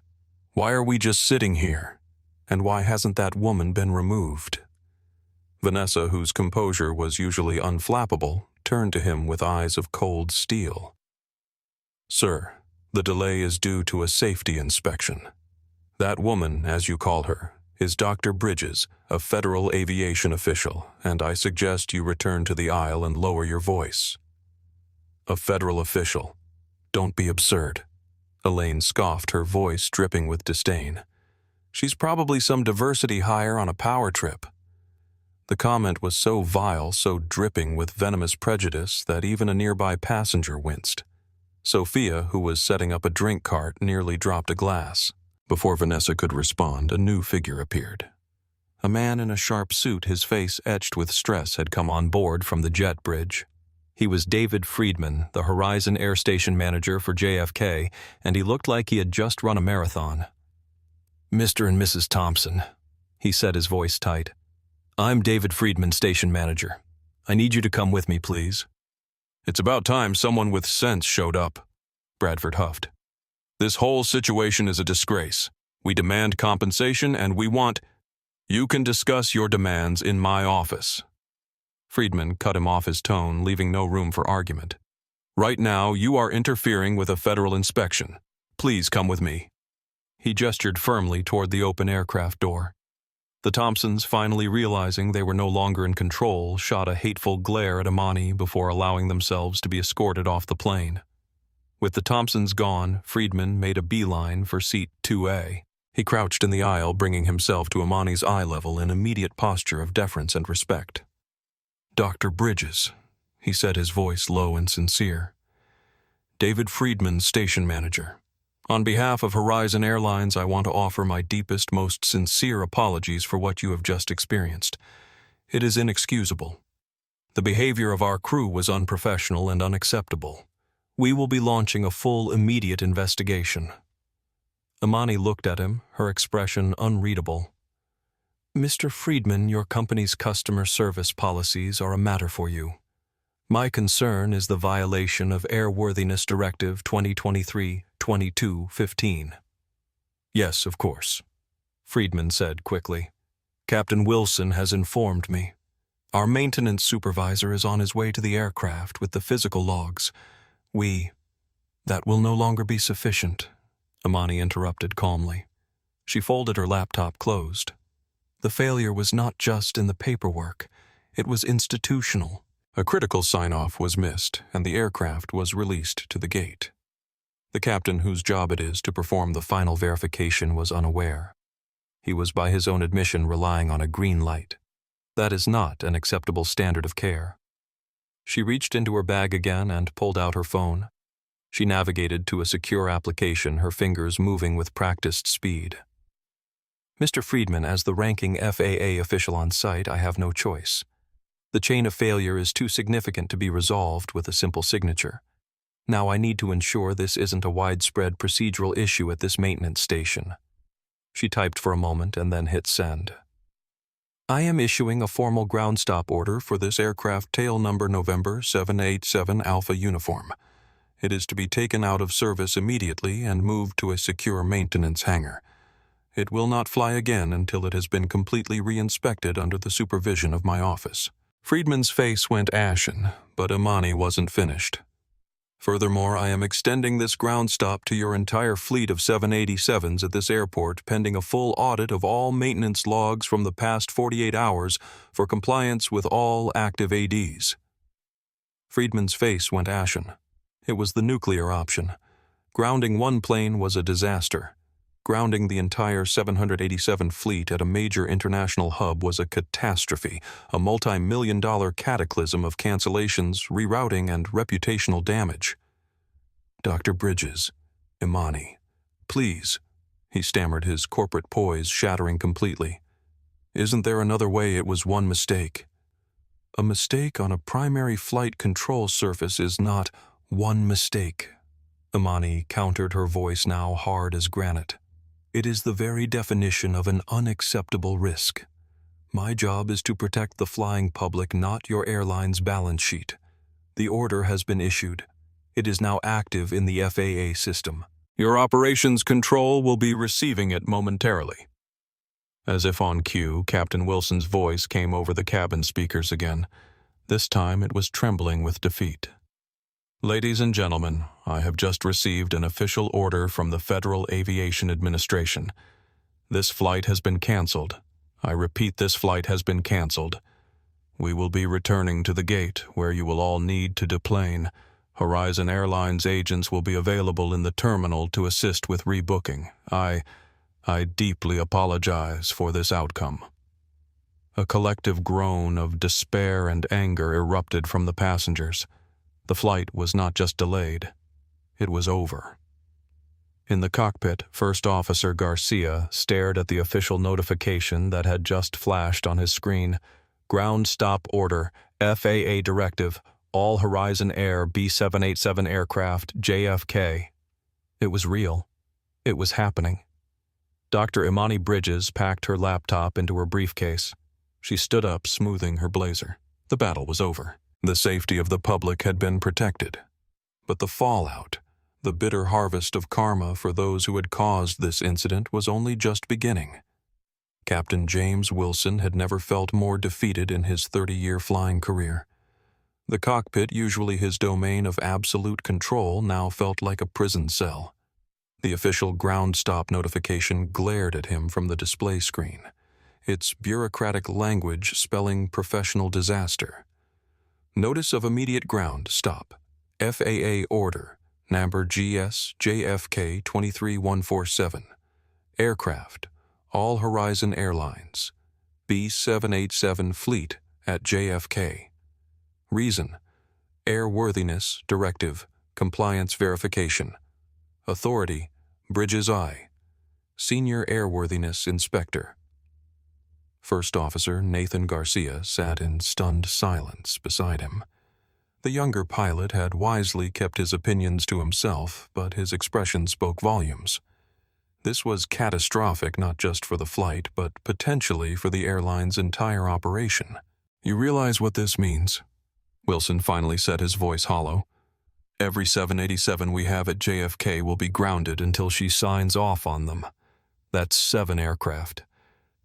Why are we just sitting here? And why hasn't that woman been removed?" Vanessa, whose composure was usually unflappable, turned to him with eyes of cold steel. "Sir, the delay is due to a safety inspection. That woman, as you call her, is Dr. Bridges, a federal aviation official, and I suggest you return to the aisle and lower your voice." "A federal official? Don't be absurd." Elaine scoffed, her voice dripping with disdain. "She's probably some diversity hire on a power trip." The comment was so vile, so dripping with venomous prejudice, that even a nearby passenger winced. Sophia, who was setting up a drink cart, nearly dropped a glass. Before Vanessa could respond, a new figure appeared. A man in a sharp suit, his face etched with stress, had come on board from the jet bridge. He was David Friedman, the Horizon Air Station manager for JFK, and he looked like he had just run a marathon. "Mr. and Mrs. Thompson," he said, his voice tight. "I'm David Friedman, station manager. I need you to come with me, please." "It's about time someone with sense showed up," Bradford huffed. "This whole situation is a disgrace. We demand compensation, and we want—" "You can discuss your demands in my office." Friedman cut him off his tone, leaving no room for argument. "Right now, you are interfering with a federal inspection. Please come with me." He gestured firmly toward the open aircraft door. The Thompsons, finally realizing they were no longer in control, shot a hateful glare at Imani before allowing themselves to be escorted off the plane. With the Thompsons gone, Friedman made a beeline for seat 2A. He crouched in the aisle, bringing himself to Imani's eye level in immediate posture of deference and respect. "Dr. Bridges," he said, his voice low and sincere. "David Friedman, station manager. On behalf of Horizon Airlines, I want to offer my deepest, most sincere apologies for what you have just experienced. It is inexcusable. The behavior of our crew was unprofessional and unacceptable. We will be launching a full, immediate investigation." Imani looked at him, her expression unreadable. "Mr. Friedman, your company's customer service policies are a matter for you. My concern is the violation of Airworthiness Directive 2023-2215. "Yes, of course," Friedman said quickly. "Captain Wilson has informed me. Our maintenance supervisor is on his way to the aircraft with the physical logs. That will no longer be sufficient, Imani interrupted calmly. She folded her laptop closed. The failure was not just in the paperwork, it was institutional. A critical sign-off was missed, and the aircraft was released to the gate. The captain whose job it is to perform the final verification was unaware. He was by his own admission relying on a green light. That is not an acceptable standard of care. She reached into her bag again and pulled out her phone. She navigated to a secure application, her fingers moving with practiced speed. Mr. Friedman, as the ranking FAA official on site, I have no choice. The chain of failure is too significant to be resolved with a simple signature. Now I need to ensure this isn't a widespread procedural issue at this maintenance station. She typed for a moment and then hit send. I am issuing a formal ground stop order for this aircraft tail number November 787 Alpha uniform. It is to be taken out of service immediately and moved to a secure maintenance hangar. It will not fly again until it has been completely re-inspected under the supervision of my office. Friedman's face went ashen, but Imani wasn't finished. Furthermore, I am extending this ground stop to your entire fleet of 787s at this airport pending a full audit of all maintenance logs from the past 48 hours for compliance with all active ADs. Friedman's face went ashen. It was the nuclear option. Grounding one plane was a disaster. Grounding the entire 787 fleet at a major international hub was a catastrophe, a multi-million-dollar cataclysm of cancellations, rerouting, and reputational damage. Dr. Bridges, Imani, please, he stammered, his corporate poise shattering completely. Isn't there another way? It was one mistake. A mistake on a primary flight control surface is not one mistake. Imani countered, her voice now hard as granite. It is the very definition of an unacceptable risk. My job is to protect the flying public, not your airline's balance sheet. The order has been issued. It is now active in the FAA system. Your operations control will be receiving it momentarily. As if on cue, Captain Wilson's voice came over the cabin speakers again. This time it was trembling with defeat. Ladies and gentlemen, I have just received an official order from the Federal Aviation Administration. This flight has been canceled. I repeat, this flight has been canceled. We will be returning to the gate, where you will all need to deplane. Horizon Airlines agents will be available in the terminal to assist with rebooking. I deeply apologize for this outcome. A collective groan of despair and anger erupted from the passengers. The flight was not just delayed, it was over. In the cockpit, First Officer Garcia stared at the official notification that had just flashed on his screen. Ground stop order, FAA directive, all Horizon Air B787 aircraft, JFK. It was real. It was happening. Dr. Imani Bridges packed her laptop into her briefcase. She stood up, smoothing her blazer. The battle was over. The safety of the public had been protected. But the fallout, the bitter harvest of karma for those who had caused this incident, was only just beginning. Captain James Wilson had never felt more defeated in his 30-year flying career. The cockpit, usually his domain of absolute control, now felt like a prison cell. The official ground stop notification glared at him from the display screen, its bureaucratic language spelling professional disaster. Notice of immediate ground stop. FAA order, number GS JFK 23147. Aircraft, all Horizon Airlines. B787 fleet at JFK. Reason, airworthiness directive, compliance verification. Authority, Bridges I. Senior Airworthiness Inspector. First Officer Nathan Garcia sat in stunned silence beside him. The younger pilot had wisely kept his opinions to himself, but his expression spoke volumes. This was catastrophic not just for the flight, but potentially for the airline's entire operation. You realize what this means? Wilson finally said, his voice hollow. Every 787 we have at JFK will be grounded until she signs off on them. That's 7 aircraft.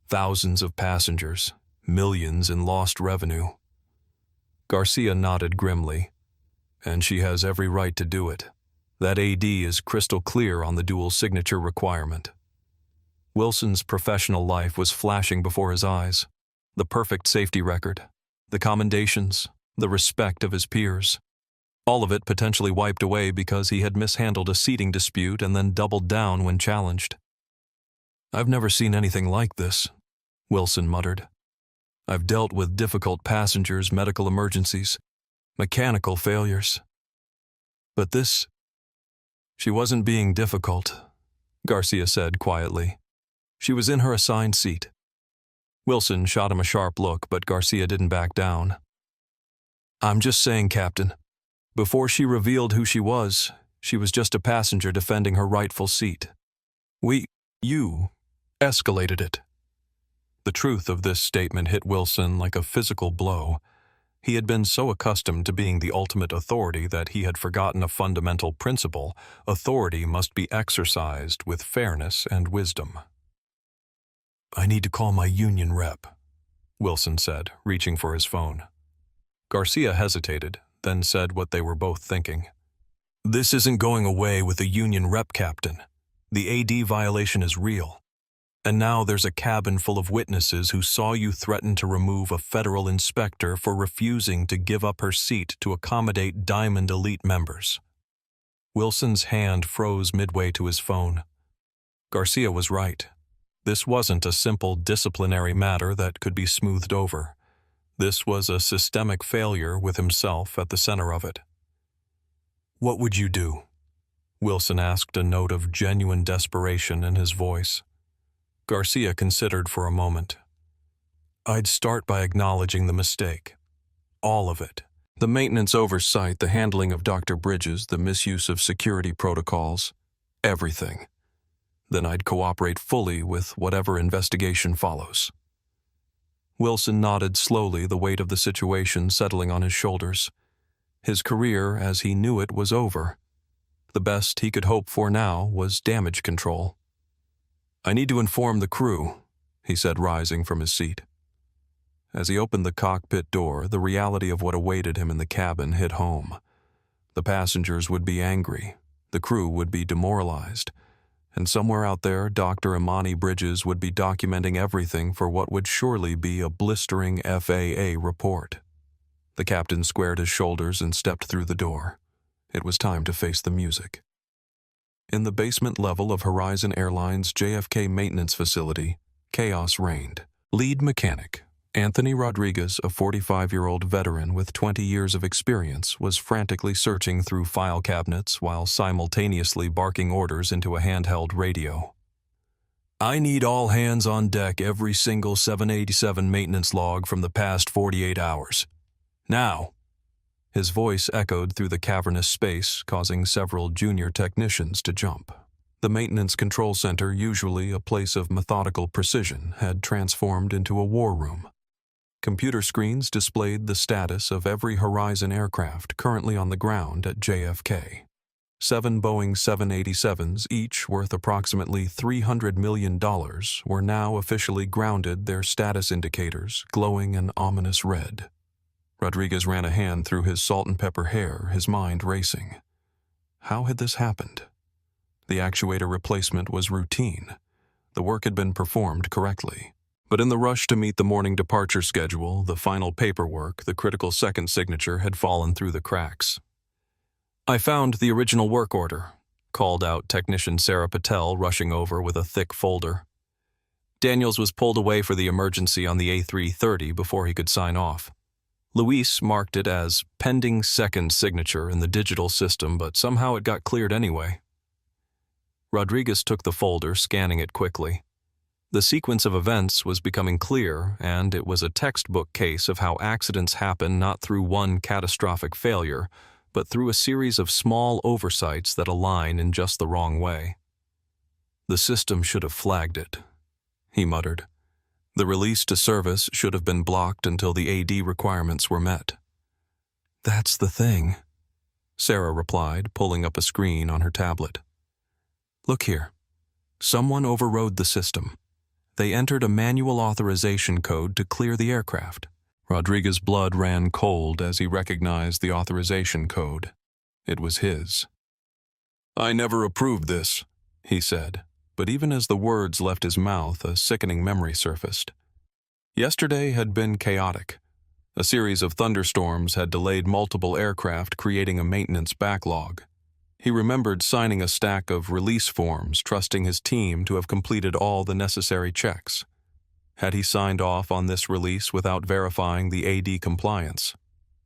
Thousands of passengers, millions in lost revenue. Garcia nodded grimly. And she has every right to do it. That AD is crystal clear on the dual signature requirement. Wilson's professional life was flashing before his eyes. The perfect safety record, the commendations, the respect of his peers. All of it potentially wiped away because he had mishandled a seating dispute and then doubled down when challenged. "I've never seen anything like this," Wilson muttered. "I've dealt with difficult passengers, medical emergencies, mechanical failures. But this..." "She wasn't being difficult," Garcia said quietly. "She was in her assigned seat." Wilson shot him a sharp look, but Garcia didn't back down. "I'm just saying, Captain. Before she revealed who she was just a passenger defending her rightful seat. You escalated it." The truth of this statement hit Wilson like a physical blow. He had been so accustomed to being the ultimate authority that he had forgotten a fundamental principle: authority must be exercised with fairness and wisdom. "I need to call my union rep," Wilson said, reaching for his phone. Garcia hesitated, then said what they were both thinking. "This isn't going away with a union rep, Captain. The AD violation is real. And now there's a cabin full of witnesses who saw you threaten to remove a federal inspector for refusing to give up her seat to accommodate Diamond Elite members." Wilson's hand froze midway to his phone. Garcia was right. This wasn't a simple disciplinary matter that could be smoothed over. This was a systemic failure with himself at the center of it. "What would you do?" Wilson asked, a note of genuine desperation in his voice. Garcia considered for a moment. "I'd start by acknowledging the mistake. All of it. The maintenance oversight, the handling of Dr. Bridges, the misuse of security protocols. Everything. Then I'd cooperate fully with whatever investigation follows." Wilson nodded slowly, the weight of the situation settling on his shoulders. His career, as he knew it, was over. The best he could hope for now was damage control. "I need to inform the crew," he said, rising from his seat. As he opened the cockpit door, the reality of what awaited him in the cabin hit home. The passengers would be angry, the crew would be demoralized, and somewhere out there, Dr. Imani Bridges would be documenting everything for what would surely be a blistering FAA report. The captain squared his shoulders and stepped through the door. It was time to face the music. In the basement level of Horizon Airlines' JFK maintenance facility, chaos reigned. Lead mechanic Anthony Rodriguez, a 45-year-old veteran with 20 years of experience, was frantically searching through file cabinets while simultaneously barking orders into a handheld radio. "I need all hands on deck every single 787 maintenance log from the past 48 hours. Now!" His voice echoed through the cavernous space, causing several junior technicians to jump. The maintenance control center, usually a place of methodical precision, had transformed into a war room. Computer screens displayed the status of every Horizon aircraft currently on the ground at JFK. 7 Boeing 787s, each worth approximately $300 million, were now officially grounded, their status indicators glowing an ominous red. Rodriguez ran a hand through his salt and pepper hair, his mind racing. How had this happened? The actuator replacement was routine. The work had been performed correctly. But in the rush to meet the morning departure schedule, the final paperwork, the critical second signature, had fallen through the cracks. "I found the original work order," called out technician Sarah Patel, rushing over with a thick folder. Daniels was pulled away for the emergency on the A330 before he could sign off. Luis marked it as pending second signature in the digital system, but somehow it got cleared anyway. Rodriguez took the folder, scanning it quickly. The sequence of events was becoming clear, and it was a textbook case of how accidents happen not through one catastrophic failure, but through a series of small oversights that align in just the wrong way. "The system should have flagged it," he muttered. "The release to service should have been blocked until the AD requirements were met." "That's the thing," Sarah replied, pulling up a screen on her tablet. "Look here. Someone overrode the system. They entered a manual authorization code to clear the aircraft. Rodriguez's blood ran cold as he recognized the authorization code. It was his. "I never approved this," he said, but even as the words left his mouth, a sickening memory surfaced. Yesterday had been chaotic. A series of thunderstorms had delayed multiple aircraft, creating a maintenance backlog. He remembered signing a stack of release forms, trusting his team to have completed all the necessary checks. Had he signed off on this release without verifying the AD compliance?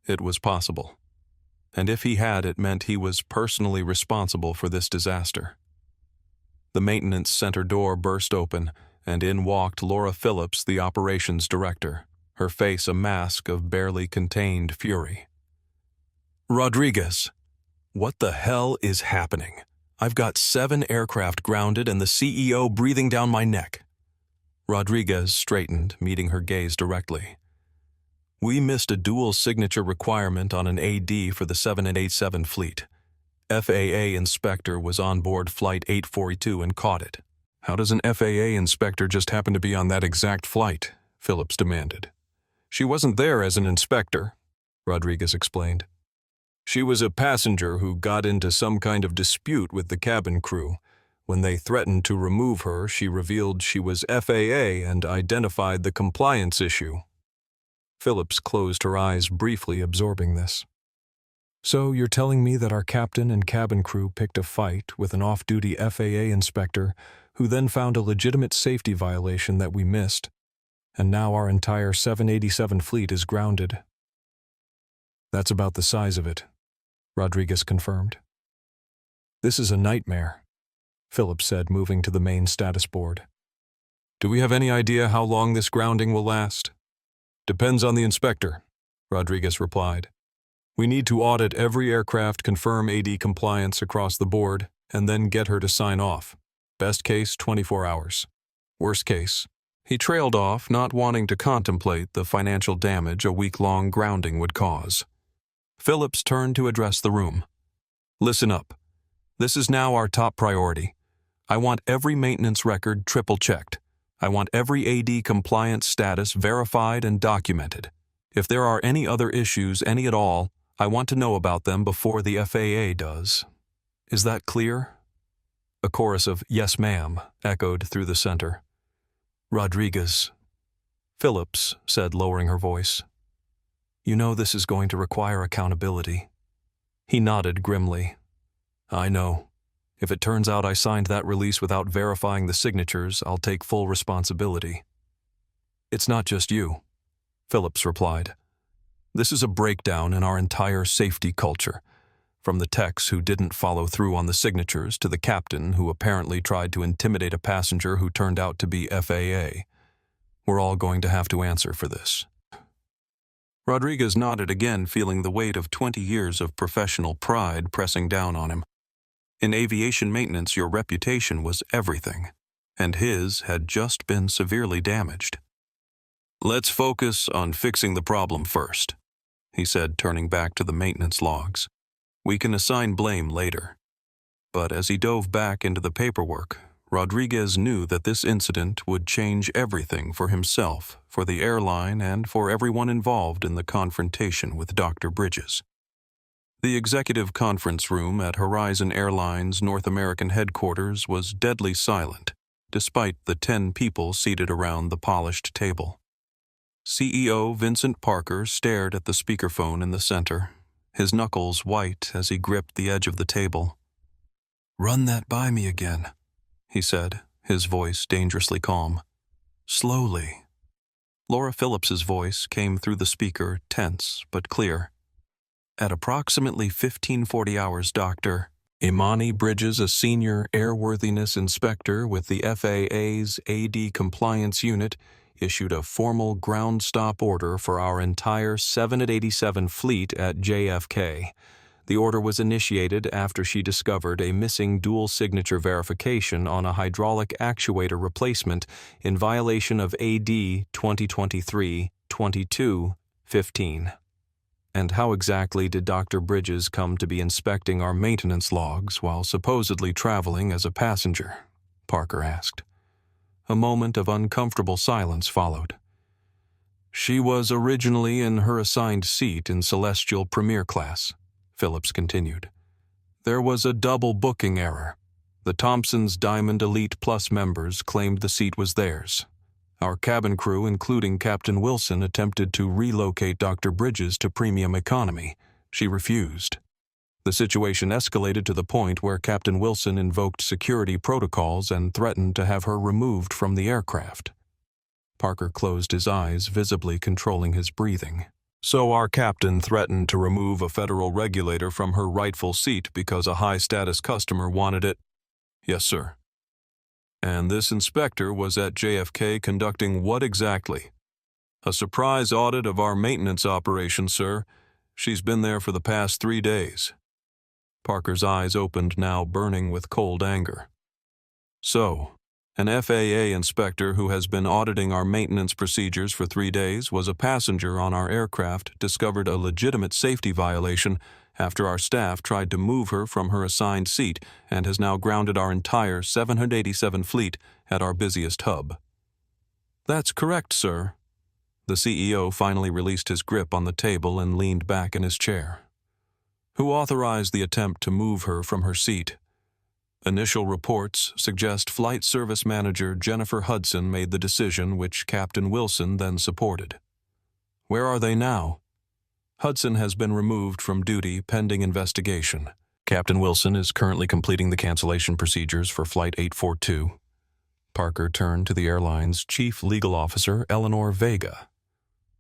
It was possible. And if he had, it meant he was personally responsible for this disaster. The maintenance center door burst open, and in walked Laura Phillips, the operations director, her face a mask of barely contained fury. "Rodriguez, what the hell is happening? I've got 7 aircraft grounded and the CEO breathing down my neck." Rodriguez straightened, meeting her gaze directly. "We missed a dual signature requirement on an AD for the 787 fleet. FAA inspector was on board Flight 842 and caught it." "How does an FAA inspector just happen to be on that exact flight?" Phillips demanded. "She wasn't there as an inspector," Rodriguez explained. "She was a passenger who got into some kind of dispute with the cabin crew. When they threatened to remove her, she revealed she was FAA and identified the compliance issue." Phillips closed her eyes briefly, absorbing this. "So you're telling me that our captain and cabin crew picked a fight with an off-duty FAA inspector who then found a legitimate safety violation that we missed, and now our entire 787 fleet is grounded?" "That's about the size of it," Rodriguez confirmed. "This is a nightmare," Phillips said, moving to the main status board. "Do we have any idea how long this grounding will last?" "Depends on the inspector," Rodriguez replied. "We need to audit every aircraft, confirm AD compliance across the board, and then get her to sign off. Best case, 24 hours. Worst case." He trailed off, not wanting to contemplate the financial damage a week-long grounding would cause. Phillips turned to address the room. "Listen up. This is now our top priority. I want every maintenance record triple-checked. I want every AD compliance status verified and documented. If there are any other issues, any at all, I want to know about them before the FAA does. Is that clear?" A chorus of "Yes, ma'am" echoed through the center. "Rodriguez," Phillips said, lowering her voice, "you know this is going to require accountability." He nodded grimly. "I know. If it turns out I signed that release without verifying the signatures, I'll take full responsibility." "It's not just you," Phillips replied. "This is a breakdown in our entire safety culture, from the techs who didn't follow through on the signatures to the captain who apparently tried to intimidate a passenger who turned out to be FAA. We're all going to have to answer for this." Rodriguez nodded again, feeling the weight of 20 years of professional pride pressing down on him. In aviation maintenance, your reputation was everything, and his had just been severely damaged. "Let's focus on fixing the problem first," he said, turning back to the maintenance logs. "We can assign blame later." But as he dove back into the paperwork, Rodriguez knew that this incident would change everything for himself, for the airline, and for everyone involved in the confrontation with Dr. Bridges. The executive conference room at Horizon Airlines North American headquarters was deadly silent, despite the 10 people seated around the polished table. CEO Vincent Parker stared at the speakerphone in the center, his knuckles white as he gripped the edge of the table. "Run that by me again," he said, his voice dangerously calm. "Slowly." Laura Phillips's voice came through the speaker, tense but clear. "At approximately 1540 hours, Dr. Imani Bridges, a senior airworthiness inspector with the FAA's AD compliance unit, issued a formal ground stop order for our entire 787 fleet at JFK. The order was initiated after she discovered a missing dual signature verification on a hydraulic actuator replacement in violation of AD 2023-22-15. "And how exactly did Dr. Bridges come to be inspecting our maintenance logs while supposedly traveling as a passenger?" Parker asked. A moment of uncomfortable silence followed. "She was originally in her assigned seat in Celestial Premier Class," Phillips continued. "There was a double booking error. The Thompson's Diamond Elite Plus members claimed the seat was theirs. Our cabin crew, including Captain Wilson, attempted to relocate Dr. Bridges to Premium Economy. She refused. The situation escalated to the point where Captain Wilson invoked security protocols and threatened to have her removed from the aircraft." Parker closed his eyes, visibly controlling his breathing. "So our captain threatened to remove a federal regulator from her rightful seat because a high-status customer wanted it?" "Yes, sir." "And this inspector was at JFK conducting what exactly?" "A surprise audit of our maintenance operation, sir. She's been there for the past 3 days. Parker's eyes opened, now burning with cold anger. "So, an FAA inspector who has been auditing our maintenance procedures for 3 days was a passenger on our aircraft discovered a legitimate safety violation after our staff tried to move her from her assigned seat and has now grounded our entire 787 fleet at our busiest hub." "That's correct, sir." The CEO finally released his grip on the table and leaned back in his chair. "Who authorized the attempt to move her from her seat?" "Initial reports suggest Flight Service Manager Jennifer Hudson made the decision, which Captain Wilson then supported." "Where are they now?" "Hudson has been removed from duty pending investigation. Captain Wilson is currently completing the cancellation procedures for Flight 842. Parker turned to the airline's Chief Legal Officer, Eleanor Vega.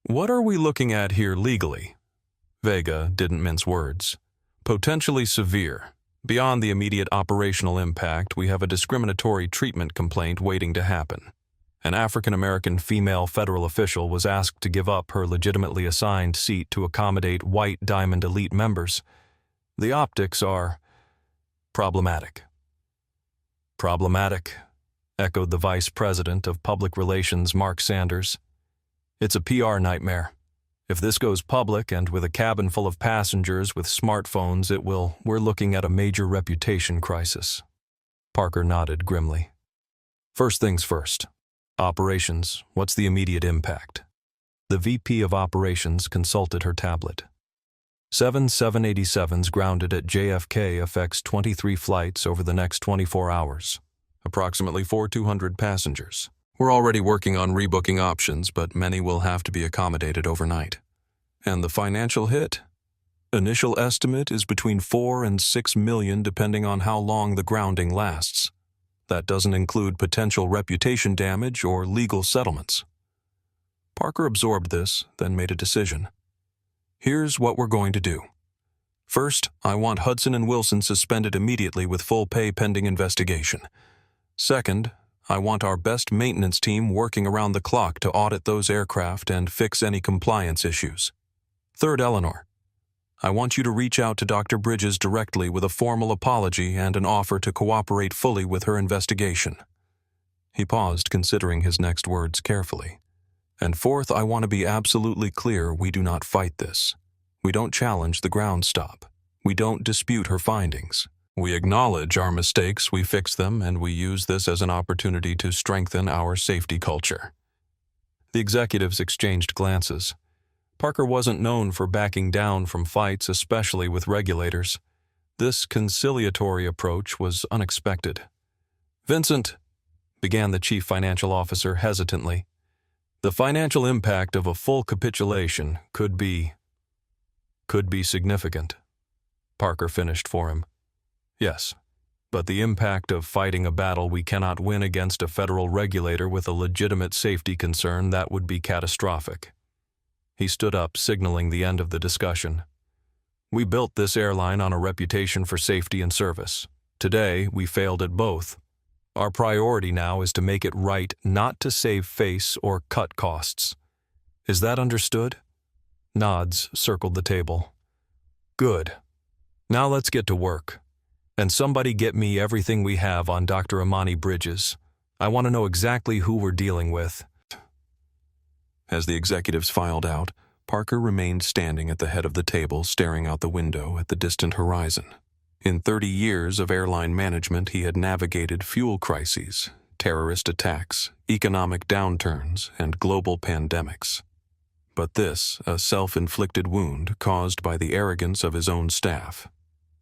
"What are we looking at here legally?" Vega didn't mince words. "Potentially severe. Beyond the immediate operational impact, we have a discriminatory treatment complaint waiting to happen. An African-American female federal official was asked to give up her legitimately assigned seat to accommodate white Diamond Elite members. The optics are problematic." "Problematic," echoed the Vice President of Public Relations, Mark Sanders. "It's a PR nightmare. If this goes public and with a cabin full of passengers with smartphones, we're looking at a major reputation crisis." Parker nodded grimly. "First things first. Operations, what's the immediate impact?" The VP of Operations consulted her tablet. 7 787s grounded at JFK affects 23 flights over the next 24 hours. Approximately 4,200 passengers. We're already working on rebooking options, but many will have to be accommodated overnight. And the financial hit? Initial estimate is between 4 and 6 million depending on how long the grounding lasts. That doesn't include potential reputation damage or legal settlements. Parker absorbed this, then made a decision. "Here's what we're going to do. First, I want Hudson and Wilson suspended immediately with full pay pending investigation. Second, I want our best maintenance team working around the clock to audit those aircraft and fix any compliance issues. Third, Eleanor, I want you to reach out to Dr. Bridges directly with a formal apology and an offer to cooperate fully with her investigation." He paused, considering his next words carefully. "And fourth, I want to be absolutely clear we do not fight this. We don't challenge the ground stop. We don't dispute her findings. We acknowledge our mistakes, we fix them, and we use this as an opportunity to strengthen our safety culture." The executives exchanged glances. Parker wasn't known for backing down from fights, especially with regulators. This conciliatory approach was unexpected. "Vincent," began the chief financial officer hesitantly, "the financial impact of a full capitulation could be significant." Parker finished for him. "Yes, but the impact of fighting a battle we cannot win against a federal regulator with a legitimate safety concern, that would be catastrophic." He stood up, signaling the end of the discussion. "We built this airline on a reputation for safety and service. Today, we failed at both. Our priority now is to make it right, not to save face or cut costs. Is that understood?" Nods circled the table. "Good. Now let's get to work. And somebody get me everything we have on Dr. Imani Bridges. I want to know exactly who we're dealing with." As the executives filed out, Parker remained standing at the head of the table, staring out the window at the distant horizon. In 30 years of airline management, he had navigated fuel crises, terrorist attacks, economic downturns, and global pandemics. But this, a self-inflicted wound caused by the arrogance of his own staff.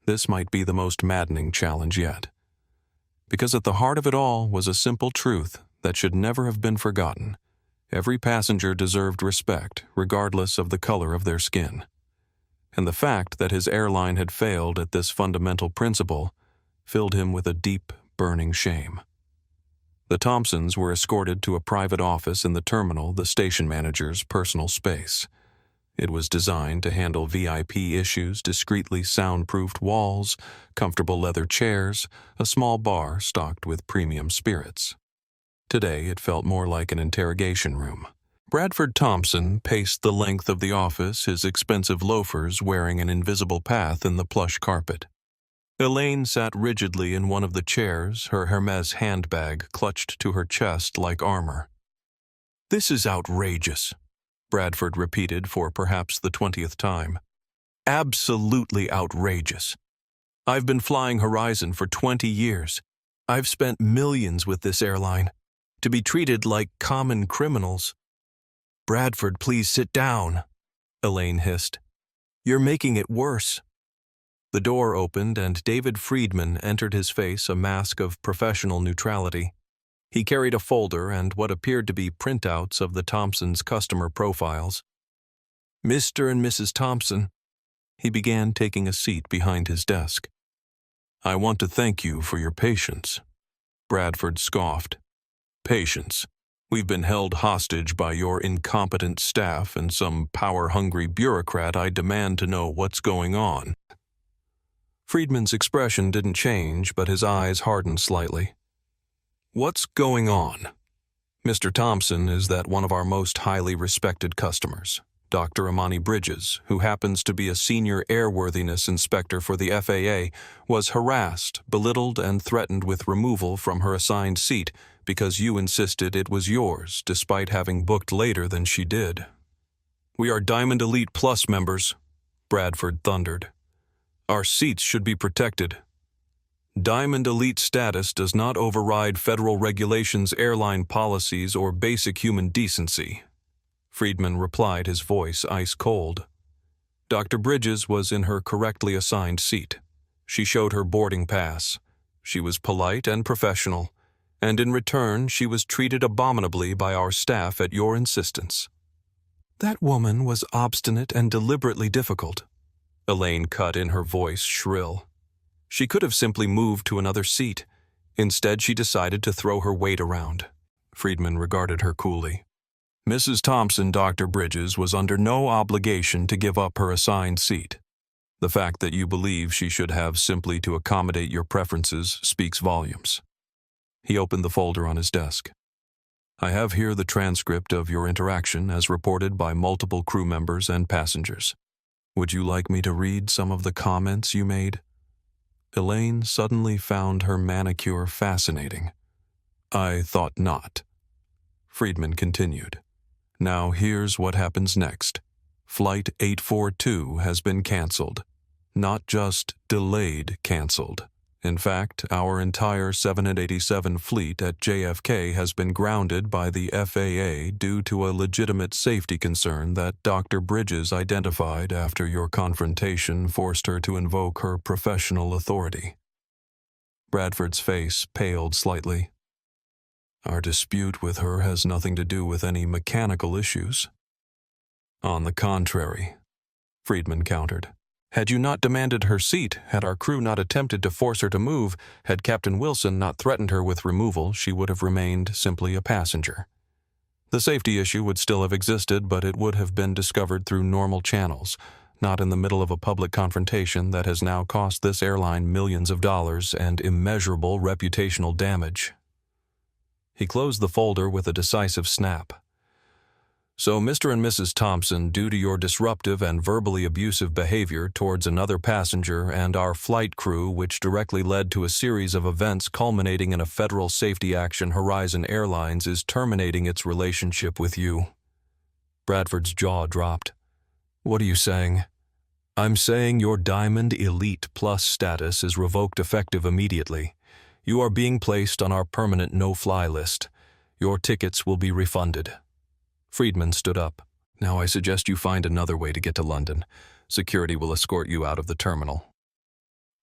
This might be the most maddening challenge yet. Because at the heart of it all was a simple truth that should never have been forgotten. Every passenger deserved respect, regardless of the color of their skin. And the fact that his airline had failed at this fundamental principle filled him with a deep, burning shame. The Thompsons were escorted to a private office in the terminal, the station manager's personal space. It was designed to handle VIP issues, discreetly soundproofed walls, comfortable leather chairs, a small bar stocked with premium spirits. Today, it felt more like an interrogation room. Bradford Thompson paced the length of the office, his expensive loafers wearing an invisible path in the plush carpet. Elaine sat rigidly in one of the chairs, her Hermes handbag clutched to her chest like armor. "This is outrageous," Bradford repeated for perhaps the 20th time. "Absolutely outrageous. I've been flying Horizon for 20 years. I've spent millions with this airline. To be treated like common criminals—" "Bradford, please sit down," Elaine hissed. "You're making it worse." The door opened and David Friedman entered, his face a mask of professional neutrality. He carried a folder and what appeared to be printouts of the Thompsons' customer profiles. "Mr. and Mrs. Thompson," he began, taking a seat behind his desk. "I want to thank you for your patience," Bradford scoffed. "Patience. We've been held hostage by your incompetent staff and some power-hungry bureaucrat. I demand to know what's going on." Friedman's expression didn't change, but his eyes hardened slightly. "What's going on? Mr. Thompson is that one of our most highly respected customers, Dr. Imani Bridges, who happens to be a senior airworthiness inspector for the FAA, was harassed, belittled, and threatened with removal from her assigned seat because you insisted it was yours, despite having booked later than she did. We are Diamond Elite Plus members," Bradford thundered. "Our seats should be protected. Diamond Elite status does not override federal regulations, airline policies, or basic human decency," Friedman replied, his voice ice cold. Dr. Bridges was in her correctly assigned seat. She showed her boarding pass. She was polite and professional, and in return she was treated abominably by our staff at your insistence. "That woman was obstinate and deliberately difficult," Elaine cut in, her voice shrill. "She could have simply moved to another seat. Instead, she decided to throw her weight around." Friedman regarded her coolly. "Mrs. Thompson, Dr. Bridges, was under no obligation to give up her assigned seat. The fact that you believe she should have simply to accommodate your preferences speaks volumes." He opened the folder on his desk. "I have here the transcript of your interaction as reported by multiple crew members and passengers. Would you like me to read some of the comments you made?" Elaine suddenly found her manicure fascinating. "I thought not." Friedman continued. "Now here's what happens next. Flight 842 has been canceled. Not just delayed canceled. In fact, our entire 787 fleet at JFK has been grounded by the FAA due to a legitimate safety concern that Dr. Bridges identified after your confrontation forced her to invoke her professional authority." Bradford's face paled slightly. "Our dispute with her has nothing to do with any mechanical issues." "On the contrary," Friedman countered. "Had you not demanded her seat, had our crew not attempted to force her to move, had Captain Wilson not threatened her with removal, she would have remained simply a passenger. The safety issue would still have existed, but it would have been discovered through normal channels, not in the middle of a public confrontation that has now cost this airline millions of dollars and immeasurable reputational damage." He closed the folder with a decisive snap. "So Mr. and Mrs. Thompson, due to your disruptive and verbally abusive behavior towards another passenger and our flight crew, which directly led to a series of events culminating in a federal safety action, Horizon Airlines is terminating its relationship with you." Bradford's jaw dropped. "What are you saying?" "I'm saying your Diamond Elite Plus status is revoked effective immediately. You are being placed on our permanent no-fly list. Your tickets will be refunded." Friedman stood up. "Now I suggest you find another way to get to London. Security will escort you out of the terminal."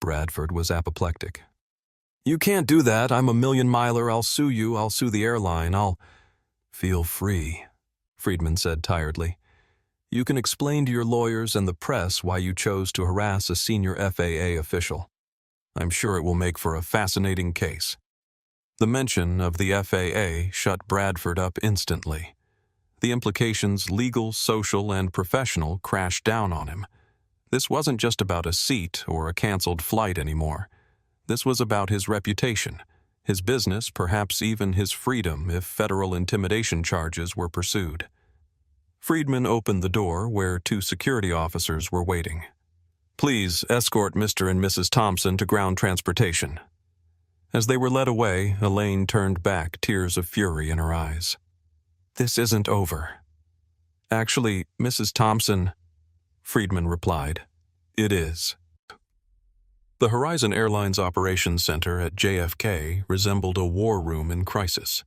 Bradford was apoplectic. "You can't do that. I'm a million-miler. I'll sue you. I'll sue the airline. I'll—" "Feel free," Friedman said tiredly. "You can explain to your lawyers and the press why you chose to harass a senior FAA official. I'm sure it will make for a fascinating case." The mention of the FAA shut Bradford up instantly. The implications, legal, social, and professional, crashed down on him. This wasn't just about a seat or a canceled flight anymore. This was about his reputation, his business, perhaps even his freedom if federal intimidation charges were pursued. Friedman opened the door where two security officers were waiting. "Please escort Mr. and Mrs. Thompson to ground transportation." As they were led away, Elaine turned back, tears of fury in her eyes. "This isn't over." "Actually, Mrs. Thompson," Friedman replied, "it is." The Horizon Airlines Operations Center at JFK resembled a war room in crisis.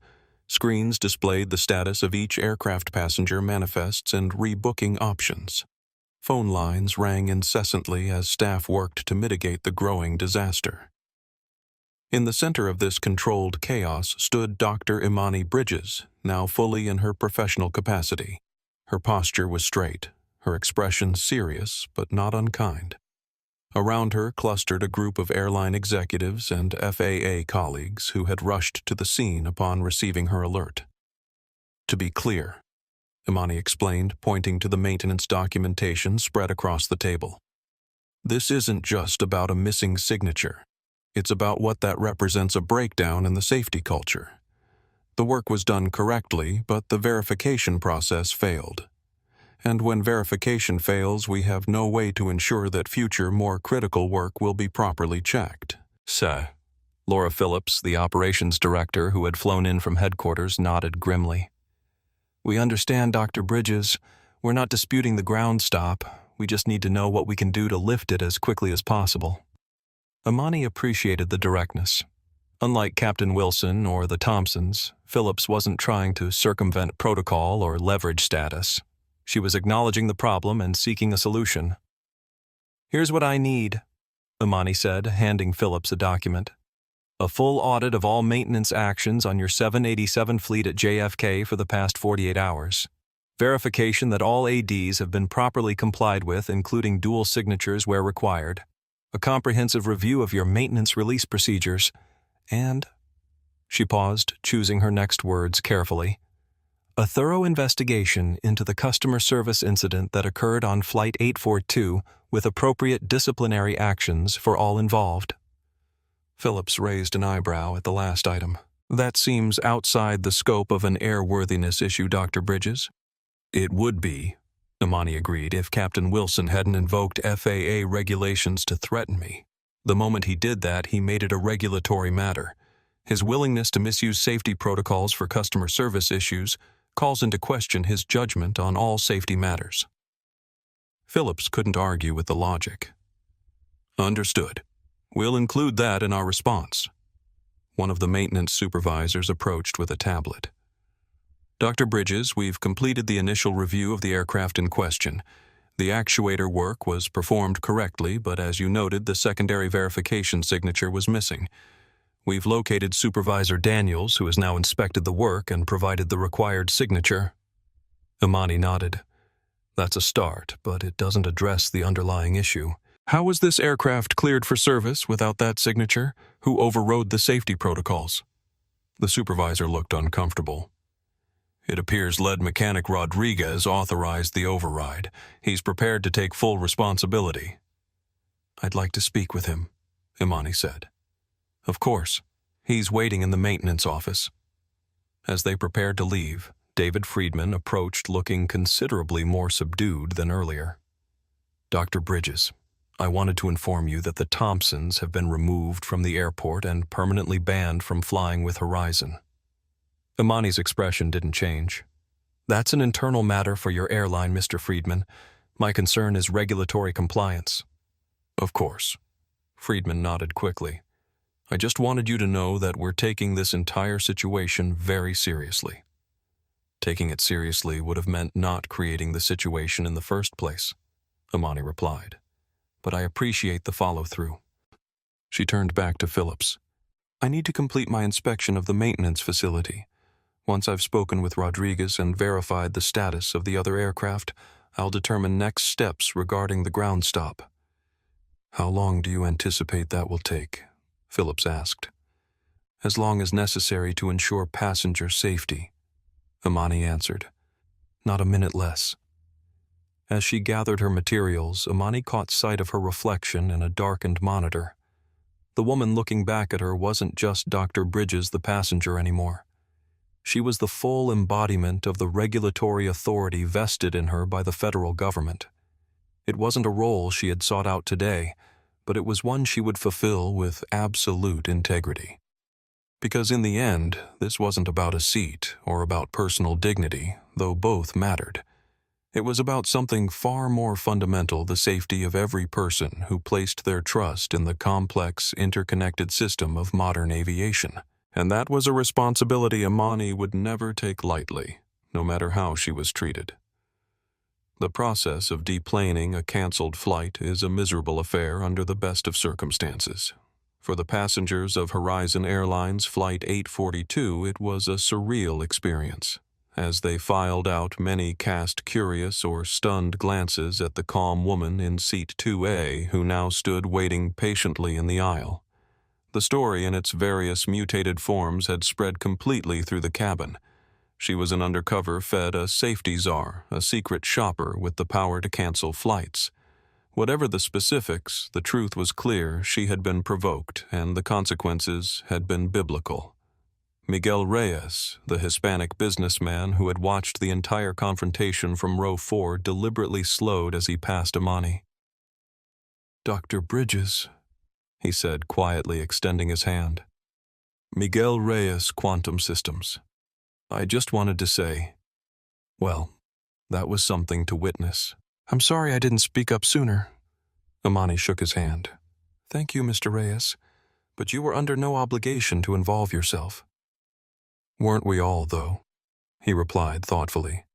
Screens displayed the status of each aircraft passenger manifests and rebooking options. Phone lines rang incessantly as staff worked to mitigate the growing disaster. In the center of this controlled chaos stood Dr. Imani Bridges, now fully in her professional capacity. Her posture was straight, her expression serious but not unkind. Around her clustered a group of airline executives and FAA colleagues who had rushed to the scene upon receiving her alert. "To be clear," Imani explained, pointing to the maintenance documentation spread across the table. "This isn't just about a missing signature. It's about what that represents: a breakdown in the safety culture. The work was done correctly, but the verification process failed. And when verification fails, we have no way to ensure that future, more critical work will be properly checked." "Sir." Laura Phillips, the operations director who had flown in from headquarters, nodded grimly. "We understand, Dr. Bridges. We're not disputing the ground stop. We just need to know what we can do to lift it as quickly as possible." Imani appreciated the directness. Unlike Captain Wilson or the Thompsons, Phillips wasn't trying to circumvent protocol or leverage status. She was acknowledging the problem and seeking a solution. "Here's what I need," Imani said, handing Phillips a document. "A full audit of all maintenance actions on your 787 fleet at JFK for the past 48 hours. Verification that all ADs have been properly complied with, including dual signatures where required. A comprehensive review of your maintenance release procedures. And," she paused, choosing her next words carefully, "a thorough investigation into the customer service incident that occurred on Flight 842 with appropriate disciplinary actions for all involved." Phillips raised an eyebrow at the last item. "That seems outside the scope of an airworthiness issue, Dr. Bridges." "It would be," Imani agreed, "if Captain Wilson hadn't invoked FAA regulations to threaten me. The moment he did that, he made it a regulatory matter. His willingness to misuse safety protocols for customer service issues calls into question his judgment on all safety matters." Phillips couldn't argue with the logic. "Understood. We'll include that in our response." One of the maintenance supervisors approached with a tablet. "Dr. Bridges, we've completed the initial review of the aircraft in question. The actuator work was performed correctly, but as you noted, the secondary verification signature was missing. We've located Supervisor Daniels, who has now inspected the work and provided the required signature." Imani nodded. "That's a start, but it doesn't address the underlying issue. How was this aircraft cleared for service without that signature? Who overrode the safety protocols?" The supervisor looked uncomfortable. "It appears lead mechanic Rodriguez authorized the override. He's prepared to take full responsibility." "I'd like to speak with him," Imani said. "Of course. He's waiting in the maintenance office." As they prepared to leave, David Friedman approached looking considerably more subdued than earlier. "Dr. Bridges, I wanted to inform you that the Thompsons have been removed from the airport and permanently banned from flying with Horizon." Imani's expression didn't change. "That's an internal matter for your airline, Mr. Friedman. My concern is regulatory compliance." "Of course." Friedman nodded quickly. I just wanted you to know that we're taking this entire situation very seriously. Taking it seriously would have meant not creating the situation in the first place, Imani replied. But I appreciate the follow-through. She turned back to Phillips. I need to complete my inspection of the maintenance facility. Once I've spoken with Rodriguez and verified the status of the other aircraft, I'll determine next steps regarding the ground stop. How long do you anticipate that will take? Phillips asked. As long as necessary to ensure passenger safety, Imani answered. Not a minute less. As she gathered her materials, Imani caught sight of her reflection in a darkened monitor. The woman looking back at her wasn't just Dr. Bridges, the passenger, anymore. She was the full embodiment of the regulatory authority vested in her by the federal government. It wasn't a role she had sought out today, but it was one she would fulfill with absolute integrity. Because in the end, this wasn't about a seat or about personal dignity, though both mattered. It was about something far more fundamental, the safety of every person who placed their trust in the complex, interconnected system of modern aviation. And that was a responsibility Imani would never take lightly, no matter how she was treated. The process of deplaning a canceled flight is a miserable affair under the best of circumstances. For the passengers of Horizon Airlines Flight 842, it was a surreal experience. As they filed out, many cast curious or stunned glances at the calm woman in Seat 2A who now stood waiting patiently in the aisle. The story in its various mutated forms had spread completely through the cabin. She was an undercover fed a safety czar, a secret shopper with the power to cancel flights. Whatever the specifics, the truth was clear: she had been provoked, and the consequences had been biblical. Miguel Reyes, the Hispanic businessman who had watched the entire confrontation from row 4, deliberately slowed as he passed Imani. Dr. Bridges, he said, quietly extending his hand. Miguel Reyes, Quantum Systems. I just wanted to say, well, that was something to witness. I'm sorry I didn't speak up sooner. Imani shook his hand. Thank you, Mr. Reyes, but you were under no obligation to involve yourself. Weren't we all, though? He replied thoughtfully.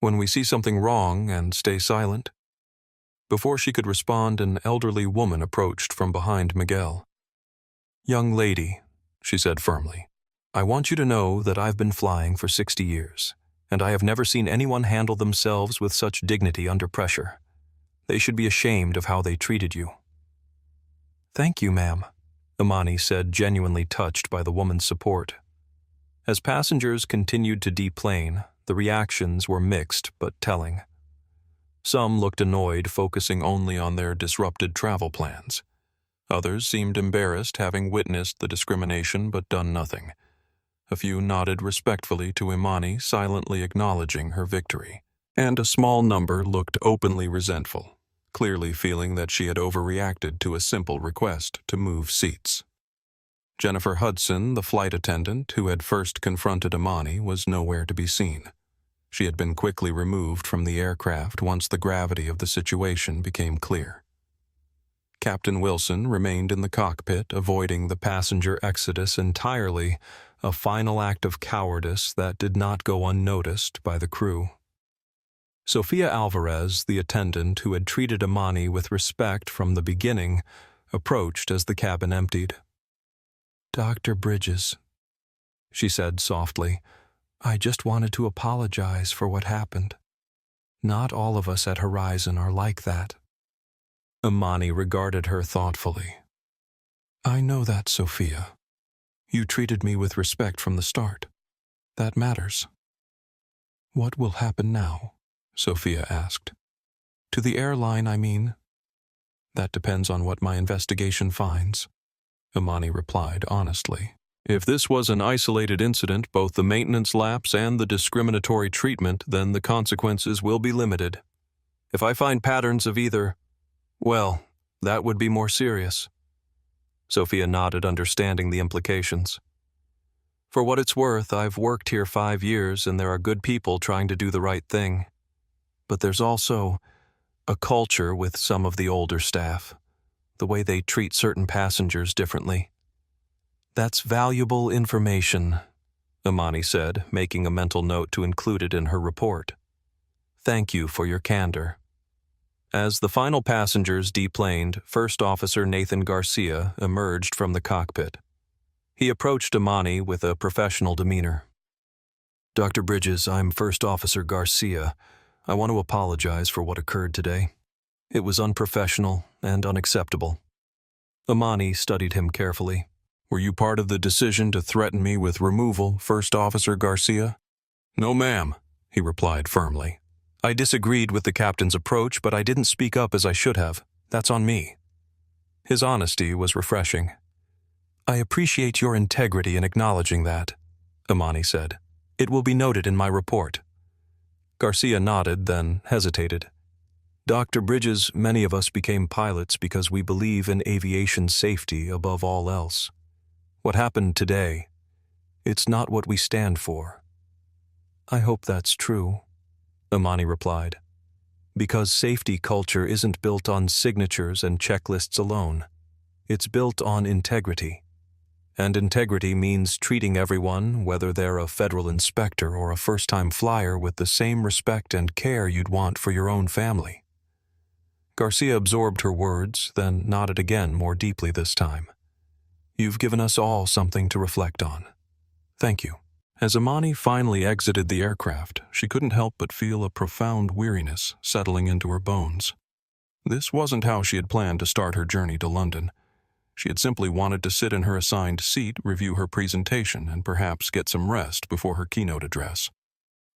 When we see something wrong and stay silent. Before she could respond, an elderly woman approached from behind Miguel. Young lady, she said firmly, I want you to know that I've been flying for 60 years, and I have never seen anyone handle themselves with such dignity under pressure. They should be ashamed of how they treated you. Thank you, ma'am, Imani said, genuinely touched by the woman's support. As passengers continued to deplane, the reactions were mixed but telling. Some looked annoyed, focusing only on their disrupted travel plans. Others seemed embarrassed, having witnessed the discrimination but done nothing. A few nodded respectfully to Imani, silently acknowledging her victory. And a small number looked openly resentful, clearly feeling that she had overreacted to a simple request to move seats. Jennifer Hudson, the flight attendant who had first confronted Imani, was nowhere to be seen. She had been quickly removed from the aircraft once the gravity of the situation became clear. Captain Wilson remained in the cockpit, avoiding the passenger exodus entirely, a final act of cowardice that did not go unnoticed by the crew. Sophia Alvarez, the attendant who had treated Imani with respect from the beginning, approached as the cabin emptied. Dr. Bridges, she said softly, I just wanted to apologize for what happened. Not all of us at Horizon are like that. Imani regarded her thoughtfully. I know that, Sophia. You treated me with respect from the start. That matters. What will happen now? Sophia asked. To the airline, I mean. That depends on what my investigation finds, Imani replied honestly. If this was an isolated incident, both the maintenance lapse and the discriminatory treatment, then the consequences will be limited. If I find patterns of either, well, that would be more serious. Sophia nodded, understanding the implications. For what it's worth, I've worked here 5 years and there are good people trying to do the right thing. But there's also a culture with some of the older staff, the way they treat certain passengers differently. That's valuable information, Imani said, making a mental note to include it in her report. Thank you for your candor. As the final passengers deplaned, First Officer Nathan Garcia emerged from the cockpit. He approached Imani with a professional demeanor. Dr. Bridges, I'm First Officer Garcia. I want to apologize for what occurred today. It was unprofessional and unacceptable. Imani studied him carefully. Were you part of the decision to threaten me with removal, First Officer Garcia? No, ma'am, he replied firmly. I disagreed with the captain's approach, but I didn't speak up as I should have. That's on me. His honesty was refreshing. I appreciate your integrity in acknowledging that, Imani said. It will be noted in my report. Garcia nodded, then hesitated. Dr. Bridges, many of us became pilots because we believe in aviation safety above all else. What happened today, it's not what we stand for. I hope that's true, Imani replied. Because safety culture isn't built on signatures and checklists alone. It's built on integrity. And integrity means treating everyone, whether they're a federal inspector or a first-time flyer, with the same respect and care you'd want for your own family. Garcia absorbed her words, then nodded again more deeply this time. You've given us all something to reflect on. Thank you. As Imani finally exited the aircraft, she couldn't help but feel a profound weariness settling into her bones. This wasn't how she had planned to start her journey to London. She had simply wanted to sit in her assigned seat, review her presentation, and perhaps get some rest before her keynote address.